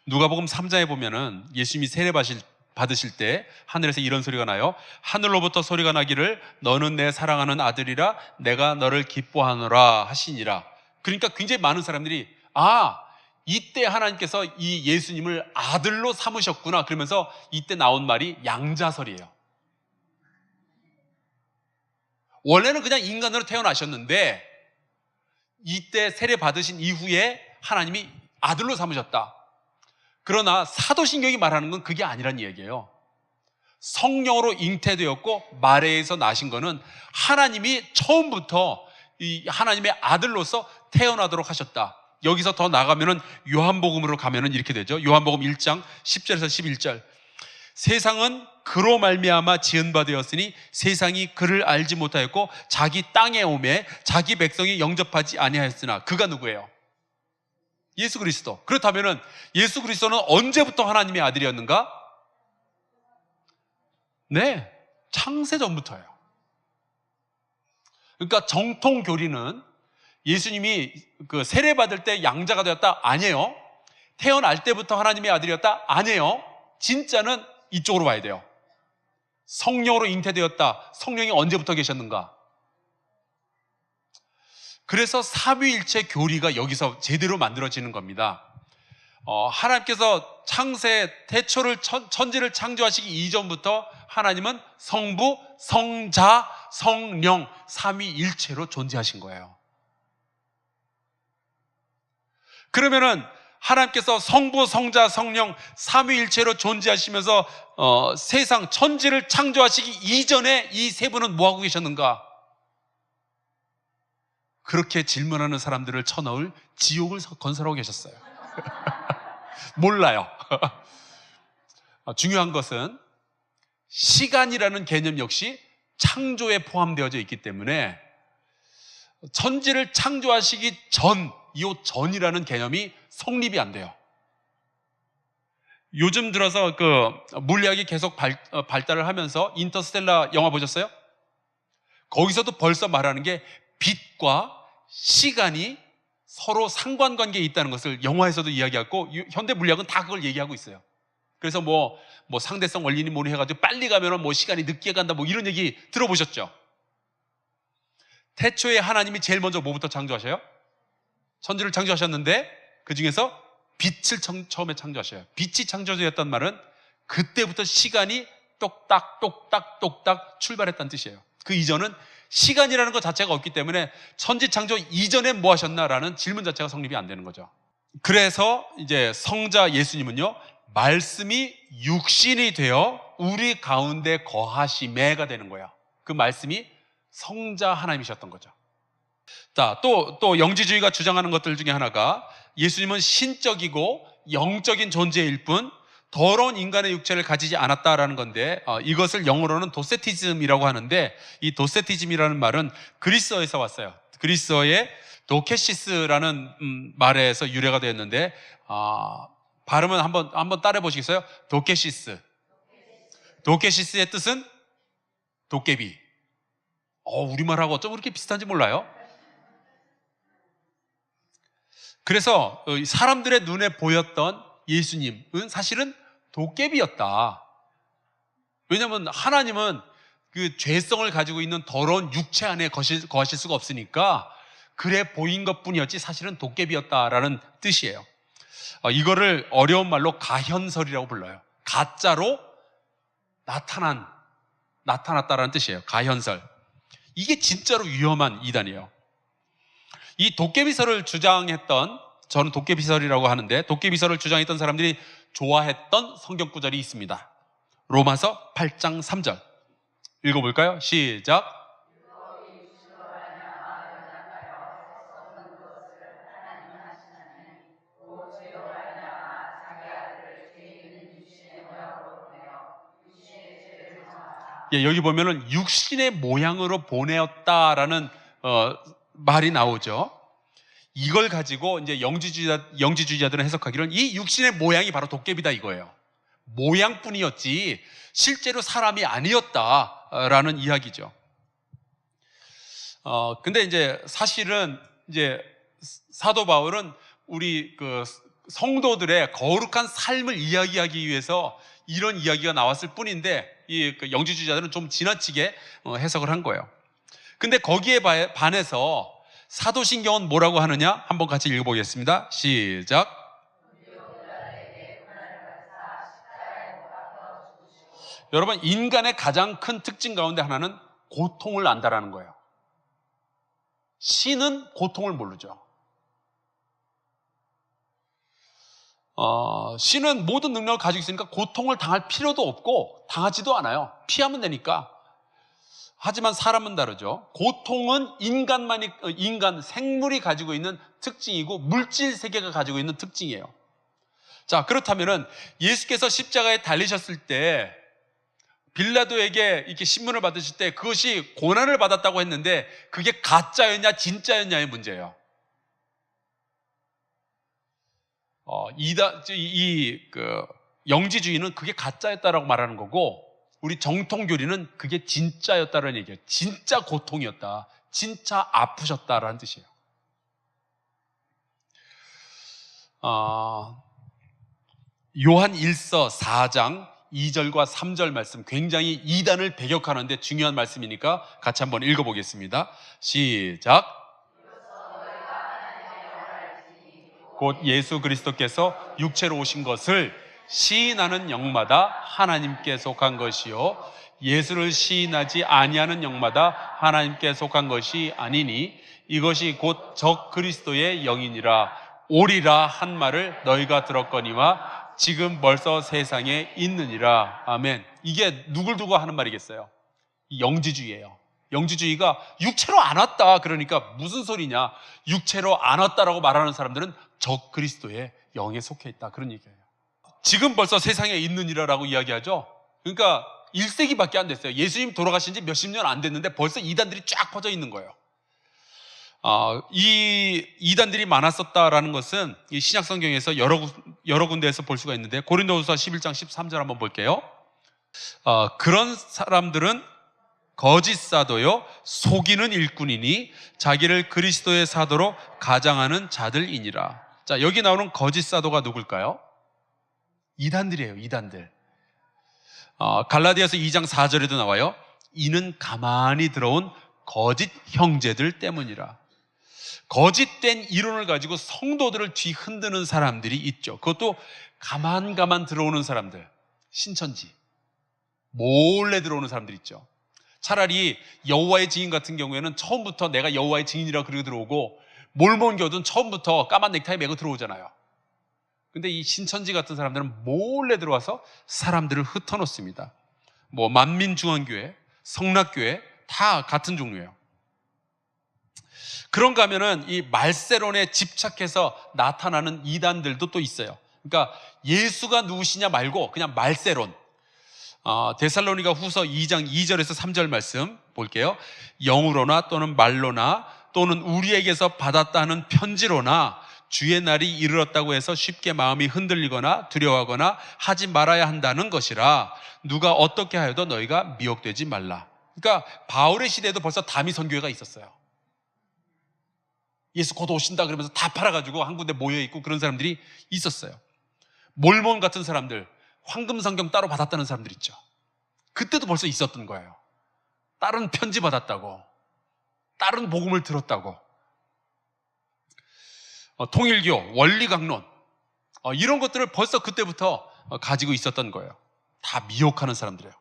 누가복음 3장에 보면은 예수님이 세례받으실 때 하늘에서 이런 소리가 나요. 하늘로부터 소리가 나기를 너는 내 사랑하는 아들이라 내가 너를 기뻐하노라 하시니라. 그러니까 굉장히 많은 사람들이 이때 하나님께서 이 예수님을 아들로 삼으셨구나 그러면서 이때 나온 말이 양자설이에요. 원래는 그냥 인간으로 태어나셨는데 이때 세례 받으신 이후에 하나님이 아들로 삼으셨다. 그러나 사도신경이 말하는 건 그게 아니란 얘기예요. 성령으로 잉태되었고 마레에서 나신 거는 하나님이 처음부터 이 하나님의 아들로서 태어나도록 하셨다. 여기서 더 나가면은 요한복음으로 가면은 이렇게 되죠. 요한복음 1장 10절에서 11절. 세상은 그로 말미암아 지은 바 되었으니 세상이 그를 알지 못하였고 자기 땅에 오매 자기 백성이 영접하지 아니하였으나 그가 누구예요? 예수 그리스도. 그렇다면은 예수 그리스도는 언제부터 하나님의 아들이었는가? 네, 창세 전부터예요. 그러니까 정통 교리는 예수님이 그 세례 받을 때 양자가 되었다? 아니에요. 태어날 때부터 하나님의 아들이었다? 아니에요. 진짜는 이쪽으로 와야 돼요. 성령으로 잉태되었다. 성령이 언제부터 계셨는가? 그래서 삼위일체 교리가 여기서 제대로 만들어지는 겁니다. 하나님께서 창세 태초를 천지를 창조하시기 이전부터 하나님은 성부, 성자, 성령 삼위일체로 존재하신 거예요. 그러면은 하나님께서 성부, 성자, 성령 삼위일체로 존재하시면서 세상 천지를 창조하시기 이전에 이 세 분은 뭐하고 계셨는가? 그렇게 질문하는 사람들을 쳐넣을 지옥을 건설하고 계셨어요. 몰라요. 중요한 것은 시간이라는 개념 역시 창조에 포함되어져 있기 때문에 천지를 창조하시기 전, 이 전이라는 개념이 성립이 안 돼요. 요즘 들어서 그 물리학이 계속 발달을 하면서 인터스텔라 영화 보셨어요? 거기서도 벌써 말하는 게 빛과 시간이 서로 상관관계에 있다는 것을 영화에서도 이야기하고 현대 물리학은 다 그걸 얘기하고 있어요. 그래서 뭐 상대성 원리니 뭐니 해가지고 빨리 가면은 뭐 시간이 늦게 간다 뭐 이런 얘기 들어보셨죠? 태초에 하나님이 제일 먼저 뭐부터 창조하셔요? 천지를 창조하셨는데 그 중에서 빛을 처음에 창조하셔요. 빛이 창조되었단 말은 그때부터 시간이 똑딱 똑딱 똑딱 출발했다는 뜻이에요. 그 이전은 시간이라는 것 자체가 없기 때문에 천지 창조 이전에 뭐 하셨나라는 질문 자체가 성립이 안 되는 거죠. 그래서 이제 성자 예수님은요, 말씀이 육신이 되어 우리 가운데 거하시매가 되는 거예요. 그 말씀이 성자 하나님이셨던 거죠. 자, 또 영지주의가 주장하는 것들 중에 하나가 예수님은 신적이고 영적인 존재일 뿐 더러운 인간의 육체를 가지지 않았다라는 건데, 이것을 영어로는 도세티즘이라고 하는데, 이 도세티즘이라는 말은 그리스어에서 왔어요. 그리스어의 도케시스라는 말에서 유래가 되었는데, 발음은 한번 따라해 보시겠어요? 도케시스. 도케시스의 뜻은 도깨비. 우리말하고 어쩜 그렇게 비슷한지 몰라요. 그래서 사람들의 눈에 보였던 예수님은 사실은 도깨비였다. 왜냐하면 하나님은 그 죄성을 가지고 있는 더러운 육체 안에 거하실 수가 없으니까 그래 보인 것뿐이었지 사실은 도깨비였다라는 뜻이에요. 이거를 어려운 말로 가현설이라고 불러요. 가짜로 나타났다라는 뜻이에요. 가현설. 이게 진짜로 위험한 이단이에요. 이 도깨비설을 주장했던, 저는 도깨비설이라고 하는데, 도깨비설을 주장했던 사람들이 좋아했던 성경 구절이 있습니다. 로마서 8장 3절 읽어볼까요? 시작. 예, 여기 보면은 육신의 모양으로 보내었다라는 말이 나오죠. 이걸 가지고 이제 영지주의자들은 해석하기로는 이 육신의 모양이 바로 도깨비다 이거예요. 모양뿐이었지 실제로 사람이 아니었다라는 이야기죠. 근데 이제 사실은 이제 사도 바울은 우리 그 성도들의 거룩한 삶을 이야기하기 위해서 이런 이야기가 나왔을 뿐인데 이 영지주의자들은 좀 지나치게 해석을 한 거예요. 근데 거기에 반해서 사도신경은 뭐라고 하느냐? 한번 같이 읽어보겠습니다. 시작. 여러분, 인간의 가장 큰 특징 가운데 하나는 고통을 안다라는 거예요. 신은 고통을 모르죠. 신은 모든 능력을 가지고 있으니까 고통을 당할 필요도 없고 당하지도 않아요. 피하면 되니까. 하지만 사람은 다르죠. 고통은 인간 생물이 가지고 있는 특징이고 물질 세계가 가지고 있는 특징이에요. 자, 그렇다면은 예수께서 십자가에 달리셨을 때 빌라도에게 이렇게 신문을 받으실 때 그것이 고난을 받았다고 했는데 그게 가짜였냐 진짜였냐의 문제예요. 영지주의는 그게 가짜였다라고 말하는 거고 우리 정통교리는 그게 진짜였다라는 얘기예요. 진짜 고통이었다. 진짜 아프셨다라는 뜻이에요. 요한 1서 4장 2절과 3절 말씀 굉장히 이단을 배격하는데 중요한 말씀이니까 같이 한번 읽어보겠습니다. 시작. 곧 예수 그리스도께서 육체로 오신 것을 시인하는 영마다 하나님께 속한 것이요 예수를 시인하지 아니하는 영마다 하나님께 속한 것이 아니니 이것이 곧 적 그리스도의 영이니라. 오리라 한 말을 너희가 들었거니와 지금 벌써 세상에 있느니라. 아멘. 이게 누굴 두고 하는 말이겠어요? 영지주의예요. 영지주의가 육체로 안 왔다 그러니까 무슨 소리냐, 육체로 안 왔다라고 말하는 사람들은 적 그리스도의 영에 속해 있다 그런 얘기예요. 지금 벌써 세상에 있느니라라고 이야기하죠. 그러니까 1세기밖에 안 됐어요. 예수님 돌아가신 지 몇십 년 안 됐는데 벌써 이단들이 쫙 퍼져 있는 거예요. 이 이단들이 많았었다라는 것은 이 신약 성경에서 여러 군데에서 볼 수가 있는데 고린도후서 11장 13절 한번 볼게요. 그런 사람들은 거짓 사도요 속이는 일꾼이니 자기를 그리스도의 사도로 가장하는 자들이니라. 자, 여기 나오는 거짓 사도가 누굴까요? 이단들이에요. 이단들. 갈라디아서 2장 4절에도 나와요. 이는 가만히 들어온 거짓 형제들 때문이라. 거짓된 이론을 가지고 성도들을 뒤흔드는 사람들이 있죠. 그것도 가만 들어오는 사람들, 신천지 몰래 들어오는 사람들 있죠. 차라리 여호와의 증인 같은 경우에는 처음부터 내가 여호와의 증인이라고 그러고 들어오고 몰몬교도는 처음부터 까만 넥타이 메고 들어오잖아요. 근데 이 신천지 같은 사람들은 몰래 들어와서 사람들을 흩어놓습니다. 뭐 만민중앙교회, 성락교회 다 같은 종류예요. 그런가 하면은 이 말세론에 집착해서 나타나는 이단들도 또 있어요. 그러니까 예수가 누구시냐 말고 그냥 말세론. 데살로니가 후서 2장 2절에서 3절 말씀 볼게요. 영으로나 또는 말로나 또는 우리에게서 받았다는 편지로나 주의 날이 이르렀다고 해서 쉽게 마음이 흔들리거나 두려워하거나 하지 말아야 한다는 것이라. 누가 어떻게 하여도 너희가 미혹되지 말라. 그러니까 바울의 시대에도 벌써 다미 선교회가 있었어요. 예수 곧 오신다 그러면서 다 팔아가지고 한 군데 모여있고 그런 사람들이 있었어요. 몰몬 같은 사람들, 황금 성경 따로 받았다는 사람들 있죠. 그때도 벌써 있었던 거예요. 다른 편지 받았다고, 다른 복음을 들었다고. 통일교, 원리강론, 이런 것들을 벌써 그때부터 가지고 있었던 거예요. 다 미혹하는 사람들이에요.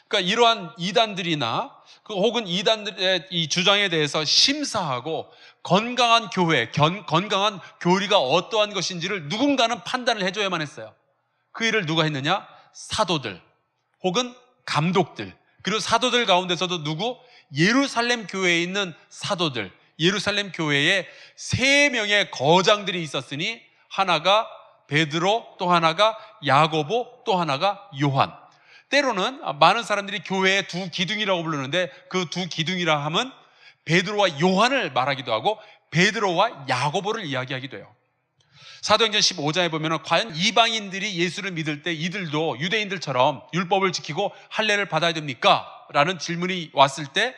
그러니까 이러한 이단들이나 혹은 이단들의 이 주장에 대해서 심사하고 건강한 교회, 건강한 교리가 어떠한 것인지를 누군가는 판단을 해줘야만 했어요. 그 일을 누가 했느냐? 사도들 혹은 감독들. 그리고 사도들 가운데서도 누구? 예루살렘 교회에 있는 사도들, 예루살렘 교회에 3명의 거장들이 있었으니 하나가 베드로, 또 하나가 야고보, 또 하나가 요한. 때로는 많은 사람들이 교회의 두 기둥이라고 부르는데 그 두 기둥이라 함은 베드로와 요한을 말하기도 하고 베드로와 야고보를 이야기하기도 해요. 사도행전 15장에 보면 과연 이방인들이 예수를 믿을 때 이들도 유대인들처럼 율법을 지키고 할례를 받아야 됩니까? 라는 질문이 왔을 때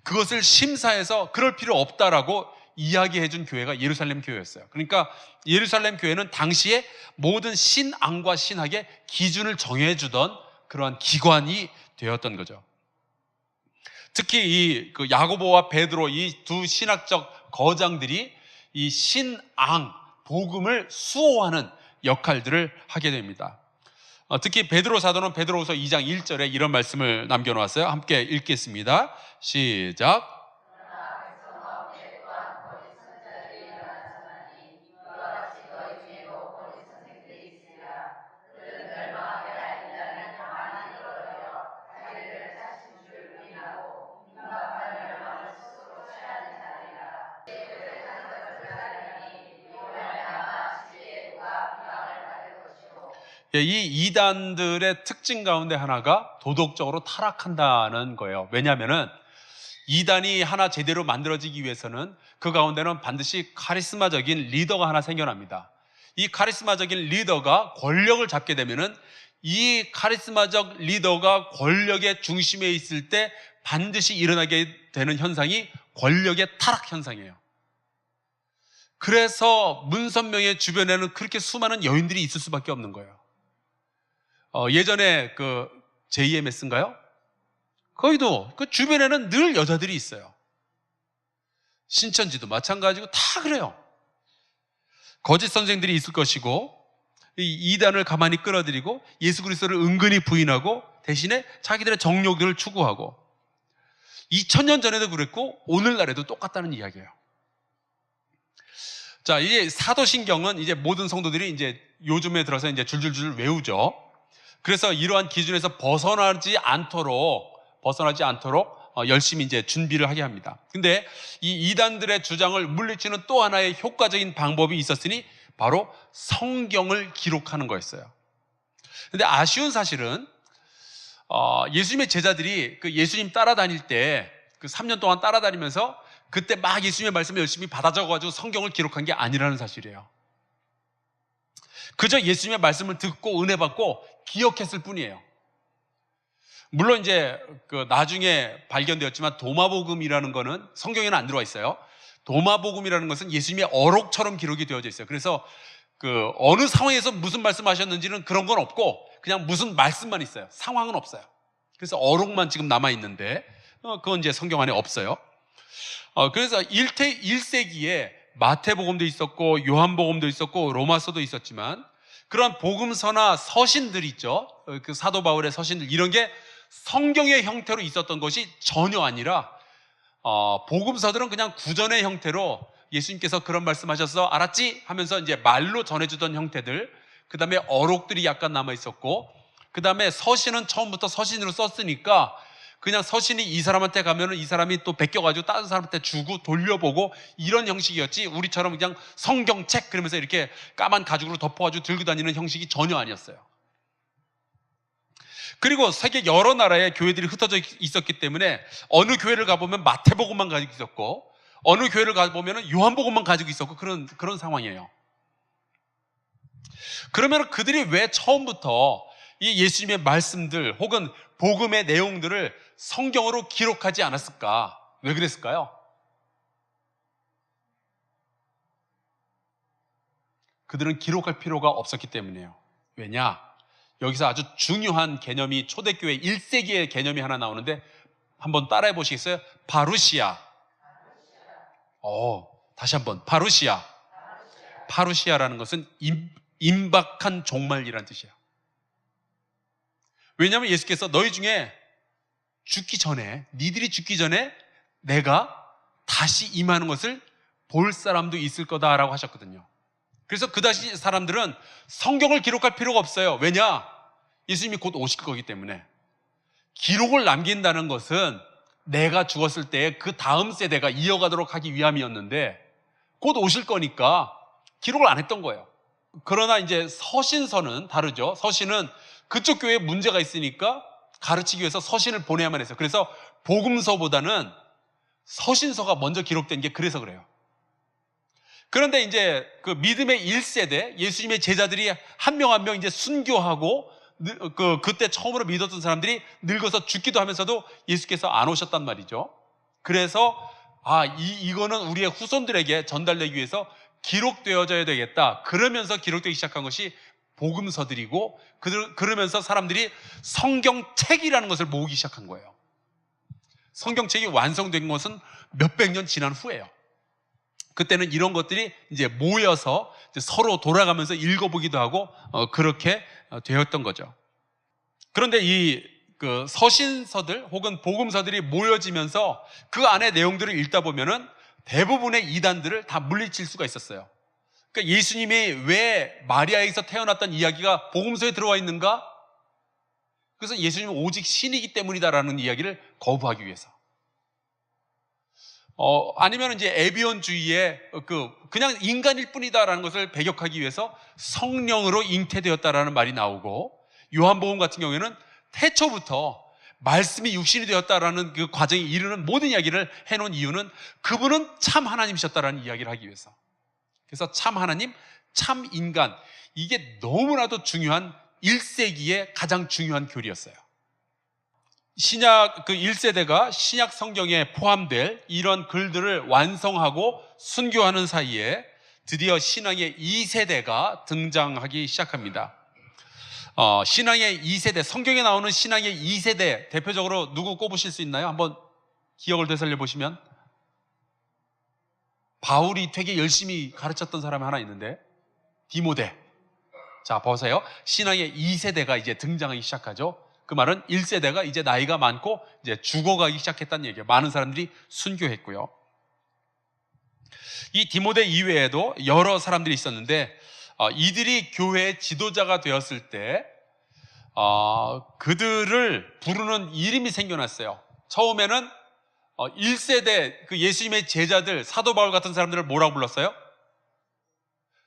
그것을 심사해서 그럴 필요 없다라고 이야기해 준 교회가 예루살렘 교회였어요. 그러니까 예루살렘 교회는 당시에 모든 신앙과 신학의 기준을 정해주던 그러한 기관이 되었던 거죠. 특히 그 야고보와 베드로 이 두 신학적 거장들이 이 신앙, 복음을 수호하는 역할들을 하게 됩니다. 특히 베드로 사도는 베드로후서 2장 1절에 이런 말씀을 남겨놓았어요. 함께 읽겠습니다. 시작. 이 이단들의 특징 가운데 하나가 도덕적으로 타락한다는 거예요. 왜냐하면 이단이 하나 제대로 만들어지기 위해서는 그 가운데는 반드시 카리스마적인 리더가 하나 생겨납니다. 이 카리스마적인 리더가 권력을 잡게 되면은 이 카리스마적 리더가 권력의 중심에 있을 때 반드시 일어나게 되는 현상이 권력의 타락 현상이에요. 그래서 문선명의 주변에는 그렇게 수많은 여인들이 있을 수밖에 없는 거예요. 예전에 그 JMS인가요? 거기도 그 주변에는 늘 여자들이 있어요. 신천지도 마찬가지고 다 그래요. 거짓 선생들이 있을 것이고 이 이단을 가만히 끌어들이고 예수 그리스도를 은근히 부인하고 대신에 자기들의 정욕을 추구하고 2000년 전에도 그랬고 오늘날에도 똑같다는 이야기예요. 자, 이제 사도신경은 이제 모든 성도들이 이제 요즘에 들어서 이제 줄줄줄 외우죠. 그래서 이러한 기준에서 벗어나지 않도록 열심히 이제 준비를 하게 합니다. 근데 이 이단들의 주장을 물리치는 또 하나의 효과적인 방법이 있었으니 바로 성경을 기록하는 거였어요. 근데 아쉬운 사실은 예수님의 제자들이 그 예수님 따라다닐 때 그 3년 동안 따라다니면서 그때 막 예수님의 말씀을 열심히 받아 적어가지고 성경을 기록한 게 아니라는 사실이에요. 그저 예수님의 말씀을 듣고 은혜 받고 기억했을 뿐이에요. 물론 이제 그 나중에 발견되었지만 도마복음이라는 거는 성경에는 안 들어와 있어요. 도마복음이라는 것은 예수님의 어록처럼 기록이 되어져 있어요. 그래서 그 어느 상황에서 무슨 말씀하셨는지는 그런 건 없고 그냥 무슨 말씀만 있어요. 상황은 없어요. 그래서 어록만 지금 남아 있는데 그건 이제 성경 안에 없어요. 그래서 1세기에 마태복음도 있었고 요한복음도 있었고 로마서도 있었지만 그런 복음서나 서신들 있죠. 그 사도 바울의 서신들 이런 게 성경의 형태로 있었던 것이 전혀 아니라 복음서들은 그냥 구전의 형태로 예수님께서 그런 말씀하셔서 알았지? 하면서 이제 말로 전해주던 형태들, 그 다음에 어록들이 약간 남아 있었고, 그 다음에 서신은 처음부터 서신으로 썼으니까 그냥 서신이 이 사람한테 가면은 이 사람이 또 베껴가지고 다른 사람한테 주고 돌려보고 이런 형식이었지 우리처럼 그냥 성경책 그러면서 이렇게 까만 가죽으로 덮어가지고 들고 다니는 형식이 전혀 아니었어요. 그리고 세계 여러 나라에 교회들이 흩어져 있었기 때문에 어느 교회를 가보면 마태복음만 가지고 있었고 어느 교회를 가보면 요한복음만 가지고 있었고 그런 상황이에요. 그러면 그들이 왜 처음부터 이 예수님의 말씀들 혹은 복음의 내용들을 성경으로 기록하지 않았을까? 왜 그랬을까요? 그들은 기록할 필요가 없었기 때문이에요. 왜냐? 여기서 아주 중요한 개념이 초대교회 1세기의 개념이 하나 나오는데 한번 따라해 보시겠어요? 파루시아. 다시 한번 파루시아. 파루시아라는 것은 임박한 종말이라는 뜻이에요. 왜냐하면 예수께서 너희 중에 죽기 전에, 니들이 죽기 전에 내가 다시 임하는 것을 볼 사람도 있을 거다라고 하셨거든요. 그래서 그 다시 사람들은 성경을 기록할 필요가 없어요. 왜냐? 예수님이 곧 오실 거기 때문에. 기록을 남긴다는 것은 내가 죽었을 때 그 다음 세대가 이어가도록 하기 위함이었는데 곧 오실 거니까 기록을 안 했던 거예요. 그러나 이제 서신서는 다르죠. 서신은 그쪽 교회에 문제가 있으니까 가르치기 위해서 서신을 보내야만 했어요. 그래서 복음서보다는 서신서가 먼저 기록된 게 그래서 그래요. 그런데 이제 그 믿음의 1세대 예수님의 제자들이 한 명 한 명 이제 순교하고 그때 처음으로 믿었던 사람들이 늙어서 죽기도 하면서도 예수께서 안 오셨단 말이죠. 그래서 이거는 우리의 후손들에게 전달되기 위해서 기록되어져야 되겠다. 그러면서 기록되기 시작한 것이 복음서들이고 그러면서 사람들이 성경책이라는 것을 모으기 시작한 거예요. 성경책이 완성된 것은 몇백 년 지난 후예요. 그때는 이런 것들이 이제 모여서 이제 서로 돌아가면서 읽어보기도 하고 그렇게 되었던 거죠. 그런데 그 서신서들 혹은 복음서들이 모여지면서 그 안에 내용들을 읽다 보면은 대부분의 이단들을 다 물리칠 수가 있었어요. 그러니까 예수님이 왜 마리아에게서 태어났던 이야기가 복음서에 들어와 있는가? 그래서 예수님은 오직 신이기 때문이다라는 이야기를 거부하기 위해서. 아니면 이제 에비온주의에 그냥 인간일 뿐이다라는 것을 배격하기 위해서 성령으로 잉태되었다라는 말이 나오고, 요한복음 같은 경우에는 태초부터 말씀이 육신이 되었다라는 그 과정에 이르는 모든 이야기를 해놓은 이유는 그분은 참 하나님이셨다라는 이야기를 하기 위해서. 그래서 참 하나님, 참 인간, 이게 너무나도 중요한 1세기의 가장 중요한 교리였어요. 신약 1세대가 신약 성경에 포함될 이런 글들을 완성하고 순교하는 사이에 드디어 신앙의 2세대가 등장하기 시작합니다. 신앙의 2세대, 성경에 나오는 신앙의 2세대 대표적으로 누구 꼽으실 수 있나요? 한번 기억을 되살려 보시면. 바울이 되게 열심히 가르쳤던 사람이 하나 있는데, 디모데. 자, 보세요. 신앙의 2세대가 이제 등장하기 시작하죠. 그 말은 1세대가 이제 나이가 많고 이제 죽어가기 시작했다는 얘기예요. 많은 사람들이 순교했고요. 이 디모데 이외에도 여러 사람들이 있었는데, 이들이 교회의 지도자가 되었을 때 그들을 부르는 이름이 생겨났어요. 처음에는 1세대 그 예수님의 제자들, 사도 바울 같은 사람들을 뭐라고 불렀어요?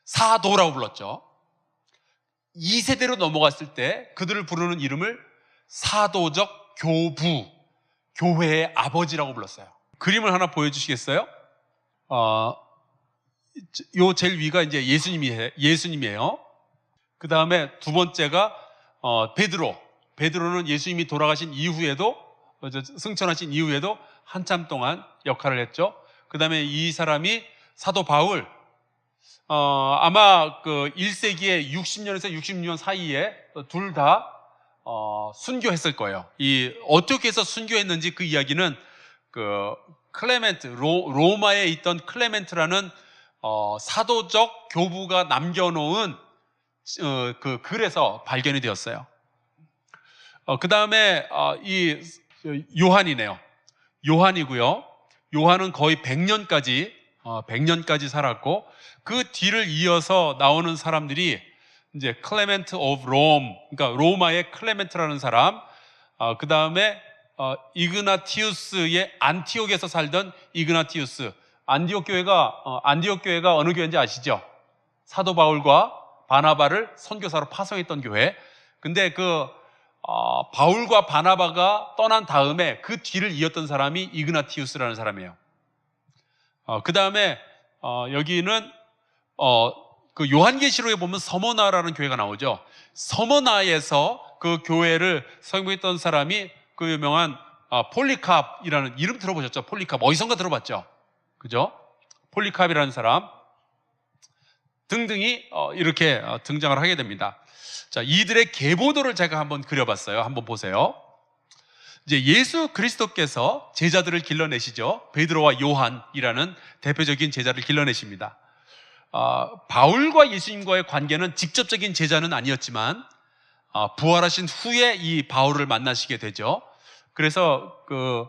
사도라고 불렀죠. 2세대로 넘어갔을 때 그들을 부르는 이름을 사도적 교부, 교회의 아버지라고 불렀어요. 그림을 하나 보여주시겠어요? 요 제일 위가 이제 예수님이에요. 그 다음에 두 번째가 베드로. 베드로는 예수님이 돌아가신 이후에도, 승천하신 이후에도 한참 동안 역할을 했죠. 그 다음에 이 사람이 사도 바울. 아마 그 1세기에 60년에서 66년 사이에 둘 다 순교했을 거예요. 어떻게 해서 순교했는지 그 이야기는 그 클레멘트, 로마에 있던 클레멘트라는 사도적 교부가 남겨놓은 그 글에서 발견이 되었어요. 그 다음에 이 요한이네요. 요한이고요. 요한은 거의 100년까지 살았고, 그 뒤를 이어서 나오는 사람들이 이제 클레멘트 오브 롬, 그러니까 로마의 클레멘트라는 사람, 그 다음에 이그나티우스의 안티옥에서 살던 이그나티우스. 안티옥 교회가 어느 교회인지 아시죠? 사도 바울과 바나바를 선교사로 파송했던 교회. 근데 바울과 바나바가 떠난 다음에 그 뒤를 이었던 사람이 이그나티우스라는 사람이에요. 그 다음에 여기는 그 요한계시록에 보면 서머나라는 교회가 나오죠. 서머나에서 그 교회를 설립했던 사람이 그 유명한 폴리캅이라는, 이름 들어보셨죠? 폴리캅, 어디선가 들어봤죠? 그죠? 폴리캅이라는 사람 등등이 이렇게 등장을 하게 됩니다. 자, 이들의 계보도를 제가 한번 그려봤어요. 한번 보세요. 이제 예수 그리스도께서 제자들을 길러내시죠. 베드로와 요한이라는 대표적인 제자를 길러내십니다. 바울과 예수님과의 관계는 직접적인 제자는 아니었지만 부활하신 후에 이 바울을 만나시게 되죠. 그래서 그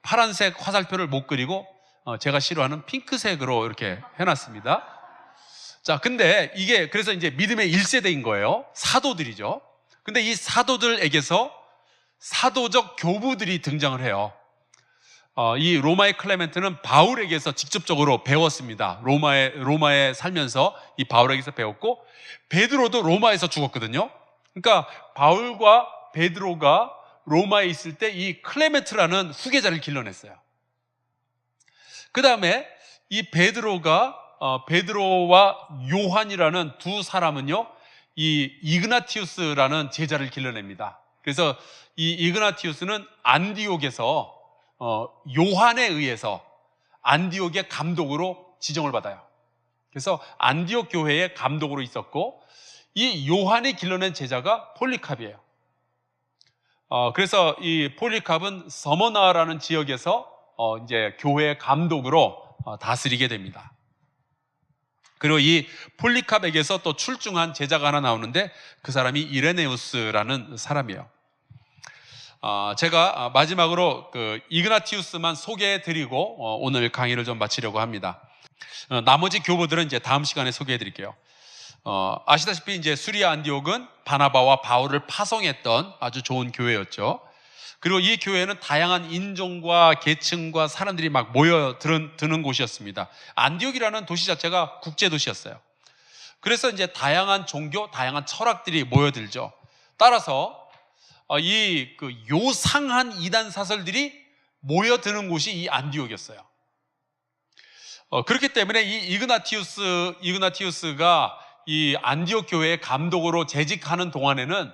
파란색 화살표를 못 그리고 제가 싫어하는 핑크색으로 이렇게 해놨습니다. 자, 근데 이게 그래서 이제 믿음의 1세대인 거예요. 사도들이죠. 근데 이 사도들에게서 사도적 교부들이 등장을 해요. 이 로마의 클레멘트는 바울에게서 직접적으로 배웠습니다. 로마에 살면서 이 바울에게서 배웠고, 베드로도 로마에서 죽었거든요. 그러니까 바울과 베드로가 로마에 있을 때 이 클레멘트라는 후계자를 길러냈어요. 그 다음에 이 베드로와 요한이라는 두 사람은요, 이 이그나티우스라는 제자를 길러냅니다. 그래서 이 이그나티우스는 안디옥에서 요한에 의해서 안디옥의 감독으로 지정을 받아요. 그래서 안디옥 교회의 감독으로 있었고, 이 요한이 길러낸 제자가 폴리캅이에요. 그래서 이 폴리캅은 서머나라는 지역에서 이제 교회의 감독으로 다스리게 됩니다. 그리고 이 폴리캅에게서 또 출중한 제자가 하나 나오는데, 그 사람이 이레네우스라는 사람이에요. 제가 마지막으로 그 이그나티우스만 소개해드리고 오늘 강의를 좀 마치려고 합니다. 나머지 교부들은 이제 다음 시간에 소개해드릴게요. 아시다시피 이제 수리아 안디옥은 바나바와 바울을 파송했던 아주 좋은 교회였죠. 그리고 이 교회는 다양한 인종과 계층과 사람들이 막 모여드는 곳이었습니다. 안디옥이라는 도시 자체가 국제도시였어요. 그래서 이제 다양한 종교, 다양한 철학들이 모여들죠. 따라서 이 요상한 이단 사설들이 모여드는 곳이 이 안디옥이었어요. 그렇기 때문에 이 이그나티우스가 이 안디옥 교회의 감독으로 재직하는 동안에는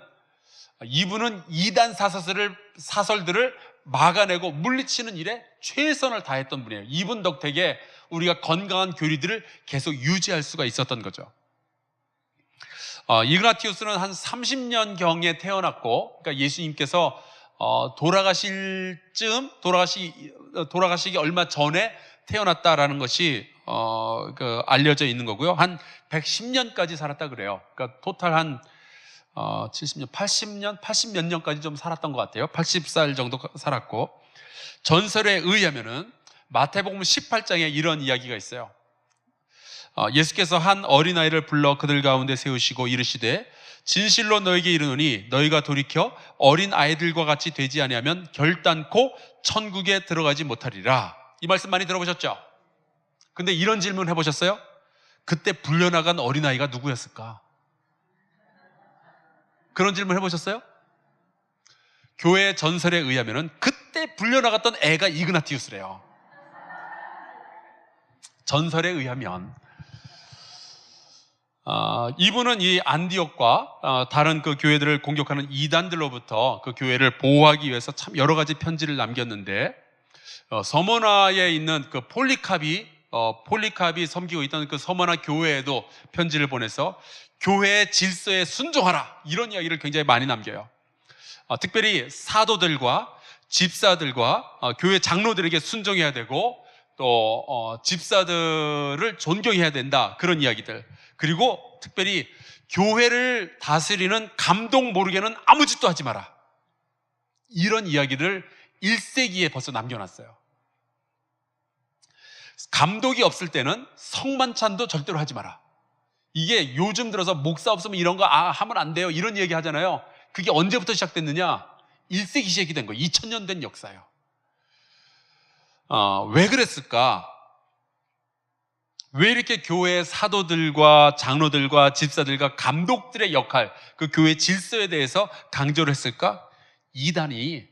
이분은 이단 사설들을 막아내고 물리치는 일에 최선을 다했던 분이에요. 이분 덕택에 우리가 건강한 교리들을 계속 유지할 수가 있었던 거죠. 이그나티우스는 한 30년경에 태어났고, 그러니까 예수님께서 돌아가시기 얼마 전에 태어났다라는 것이 알려져 있는 거고요. 한 110년까지 살았다 그래요. 그러니까 토탈 한 70년, 80몇 년까지 좀 살았던 것 같아요. 80살 정도 살았고, 전설에 의하면은 마태복음 18장에 이런 이야기가 있어요. 예수께서 한 어린아이를 불러 그들 가운데 세우시고 이르시되, 진실로 너에게 이르노니 너희가 돌이켜 어린 아이들과 같이 되지 아니하면 결단코 천국에 들어가지 못하리라. 이 말씀 많이 들어보셨죠? 근데 이런 질문 해보셨어요? 그때 불려나간 어린아이가 누구였을까? 그런 질문 해보셨어요? 교회 전설에 의하면은 그때 불려나갔던 애가 이그나티우스래요. 전설에 의하면. 이분은 이 안디옥과 다른 그 교회들을 공격하는 이단들로부터 그 교회를 보호하기 위해서 참 여러 가지 편지를 남겼는데, 서머나에 있는 그 폴리캅이 섬기고 있던 그 서머나 교회에도 편지를 보내서 교회의 질서에 순종하라, 이런 이야기를 굉장히 많이 남겨요. 특별히 사도들과 집사들과 교회 장로들에게 순종해야 되고, 또 집사들을 존경해야 된다, 그런 이야기들. 그리고 특별히 교회를 다스리는 감독 모르게는 아무 짓도 하지 마라, 이런 이야기를 1세기에 벌써 남겨놨어요. 감독이 없을 때는 성만찬도 절대로 하지 마라. 이게 요즘 들어서 목사 없으면 이런 거 하면 안 돼요, 이런 얘기 하잖아요. 그게 언제부터 시작됐느냐? 1세기 시작이 된 거예요. 2000년 된 역사예요. 왜 그랬을까? 왜 이렇게 교회 사도들과 장로들과 집사들과 감독들의 역할, 그 교회 질서에 대해서 강조를 했을까? 이단이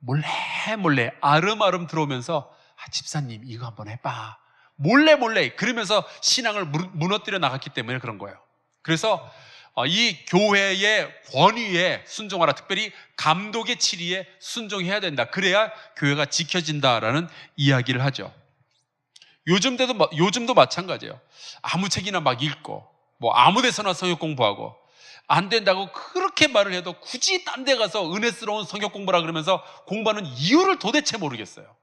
몰래 아름아름 들어오면서 집사님 이거 한번 해봐, 몰래 그러면서 신앙을 무너뜨려 나갔기 때문에 그런 거예요. 그래서 이 교회의 권위에 순종하라, 특별히 감독의 치리에 순종해야 된다, 그래야 교회가 지켜진다라는 이야기를 하죠. 요즘도 마찬가지예요. 아무 책이나 막 읽고, 뭐 아무 데서나 성역 공부하고, 안 된다고 그렇게 말을 해도 굳이 딴 데 가서 은혜스러운 성역 공부라 그러면서 공부하는 이유를 도대체 모르겠어요.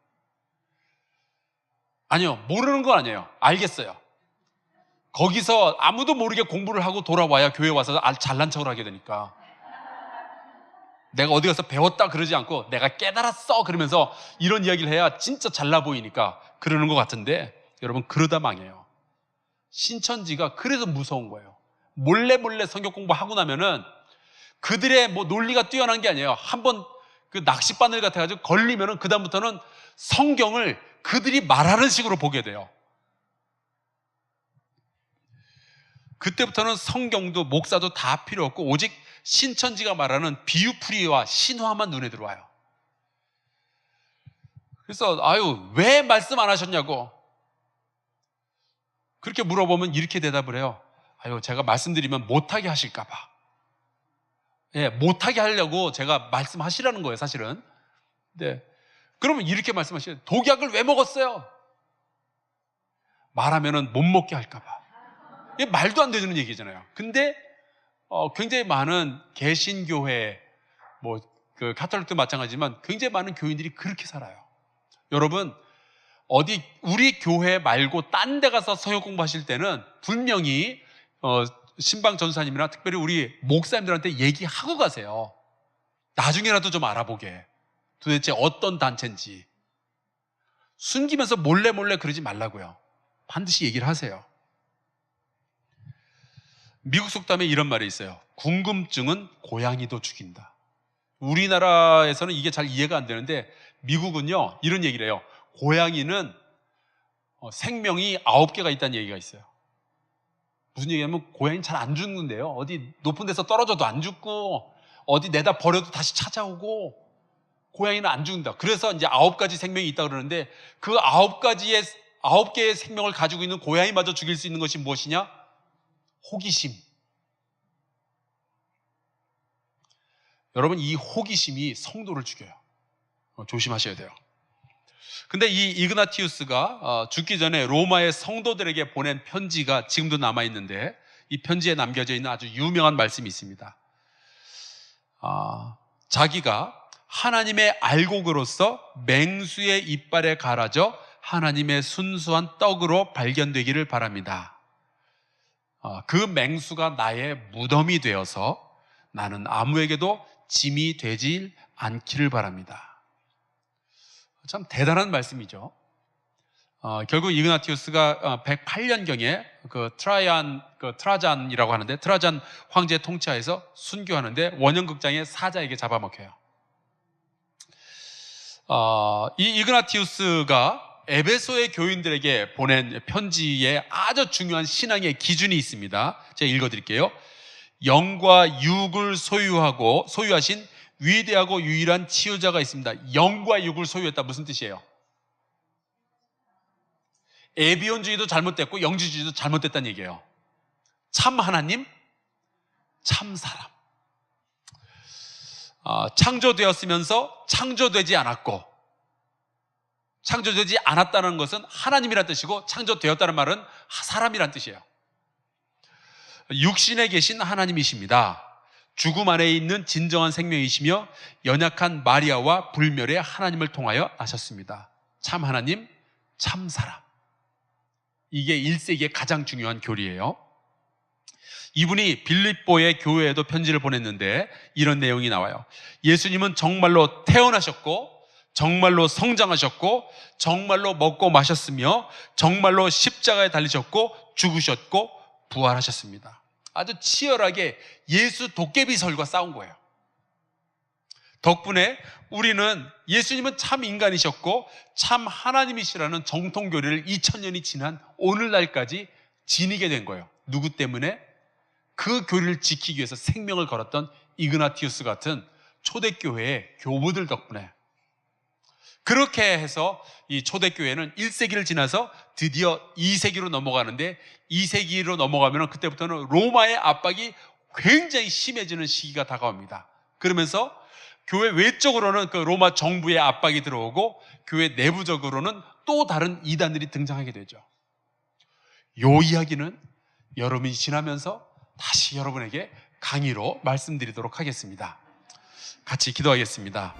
아니요, 모르는 건 아니에요. 알겠어요. 거기서 아무도 모르게 공부를 하고 돌아와야 교회 와서 잘난 척을 하게 되니까. 내가 어디 가서 배웠다 그러지 않고 내가 깨달았어 그러면서 이런 이야기를 해야 진짜 잘나 보이니까 그러는 것 같은데, 여러분 그러다 망해요. 신천지가 그래서 무서운 거예요. 몰래 성경 공부하고 나면은 그들의 뭐 논리가 뛰어난 게 아니에요. 한번 그 낚싯바늘 같아가지고 걸리면은 그다음부터는 성경을 그들이 말하는 식으로 보게 돼요. 그때부터는 성경도 목사도 다 필요 없고 오직 신천지가 말하는 비유풀이와 신화만 눈에 들어와요. 그래서 왜 말씀 안 하셨냐고 그렇게 물어보면 이렇게 대답을 해요. 제가 말씀드리면 못하게 하실까 봐. 예, 못하게 하려고 제가 말씀하시라는 거예요, 사실은. 네. 그러면 이렇게 말씀하시죠. 독약을 왜 먹었어요? 말하면은 못 먹게 할까 봐. 이게 말도 안 되는 얘기잖아요. 근데 굉장히 많은 개신교회, 그 카톨릭도 마찬가지지만 굉장히 많은 교인들이 그렇게 살아요. 여러분, 우리 교회 말고 딴 데 가서 성경 공부하실 때는 분명히 신방 전사님이나 특별히 우리 목사님들한테 얘기하고 가세요. 나중에라도 좀 알아보게. 도대체 어떤 단체인지. 숨기면서 몰래 그러지 말라고요. 반드시 얘기를 하세요. 미국 속담에 이런 말이 있어요. 궁금증은 고양이도 죽인다. 우리나라에서는 이게 잘 이해가 안 되는데 미국은요 이런 얘기를 해요. 고양이는 생명이 9개가 있다는 얘기가 있어요. 무슨 얘기냐면 고양이는 잘 안 죽는데요. 어디 높은 데서 떨어져도 안 죽고 어디 내다 버려도 다시 찾아오고 고양이는 안 죽는다. 그래서 이제 9가지 생명이 있다고 그러는데 그 9개의 생명을 가지고 있는 고양이마저 죽일 수 있는 것이 무엇이냐? 호기심. 여러분, 이 호기심이 성도를 죽여요. 조심하셔야 돼요. 근데 이 이그나티우스가 죽기 전에 로마의 성도들에게 보낸 편지가 지금도 남아있는데 이 편지에 남겨져 있는 아주 유명한 말씀이 있습니다. 자기가 하나님의 알곡으로서 맹수의 이빨에 갈아져 하나님의 순수한 떡으로 발견되기를 바랍니다. 그 맹수가 나의 무덤이 되어서 나는 아무에게도 짐이 되지 않기를 바랍니다. 참 대단한 말씀이죠. 결국 이그나티우스가 108년경에 트라잔이라고 하는데 트라잔 황제 통치하에서 순교하는데 원형극장의 사자에게 잡아먹혀요. 이 이그나티우스가 에베소의 교인들에게 보낸 편지에 아주 중요한 신앙의 기준이 있습니다. 제가 읽어드릴게요. 영과 육을 소유하신 위대하고 유일한 치유자가 있습니다. 영과 육을 소유했다 무슨 뜻이에요? 에비온주의도 잘못됐고 영주주의도 잘못됐다는 얘기예요. 참 하나님, 참 사람. 창조되었으면서 창조되지 않았고, 창조되지 않았다는 것은 하나님이란 뜻이고 창조되었다는 말은 사람이란 뜻이에요. 육신에 계신 하나님이십니다. 죽음 안에 있는 진정한 생명이시며 연약한 마리아와 불멸의 하나님을 통하여 나셨습니다. 참 하나님, 참 사람. 이게 1세기의 가장 중요한 교리예요. 이분이 빌립보의 교회에도 편지를 보냈는데 이런 내용이 나와요. 예수님은 정말로 태어나셨고 정말로 성장하셨고 정말로 먹고 마셨으며 정말로 십자가에 달리셨고 죽으셨고 부활하셨습니다. 아주 치열하게 예수 도깨비설과 싸운 거예요. 덕분에 우리는 예수님은 참 인간이셨고 참 하나님이시라는 정통교리를 2000년이 지난 오늘날까지 지니게 된 거예요. 누구 때문에? 그 교리를 지키기 위해서 생명을 걸었던 이그나티우스 같은 초대교회의 교부들 덕분에. 그렇게 해서 이 초대교회는 1세기를 지나서 드디어 2세기로 넘어가는데 2세기로 넘어가면 그때부터는 로마의 압박이 굉장히 심해지는 시기가 다가옵니다. 그러면서 교회 외적으로는 그 로마 정부의 압박이 들어오고 교회 내부적으로는 또 다른 이단들이 등장하게 되죠. 이 이야기는 여러분이 지나면서 다시 여러분에게 강의로 말씀드리도록 하겠습니다. 같이 기도하겠습니다.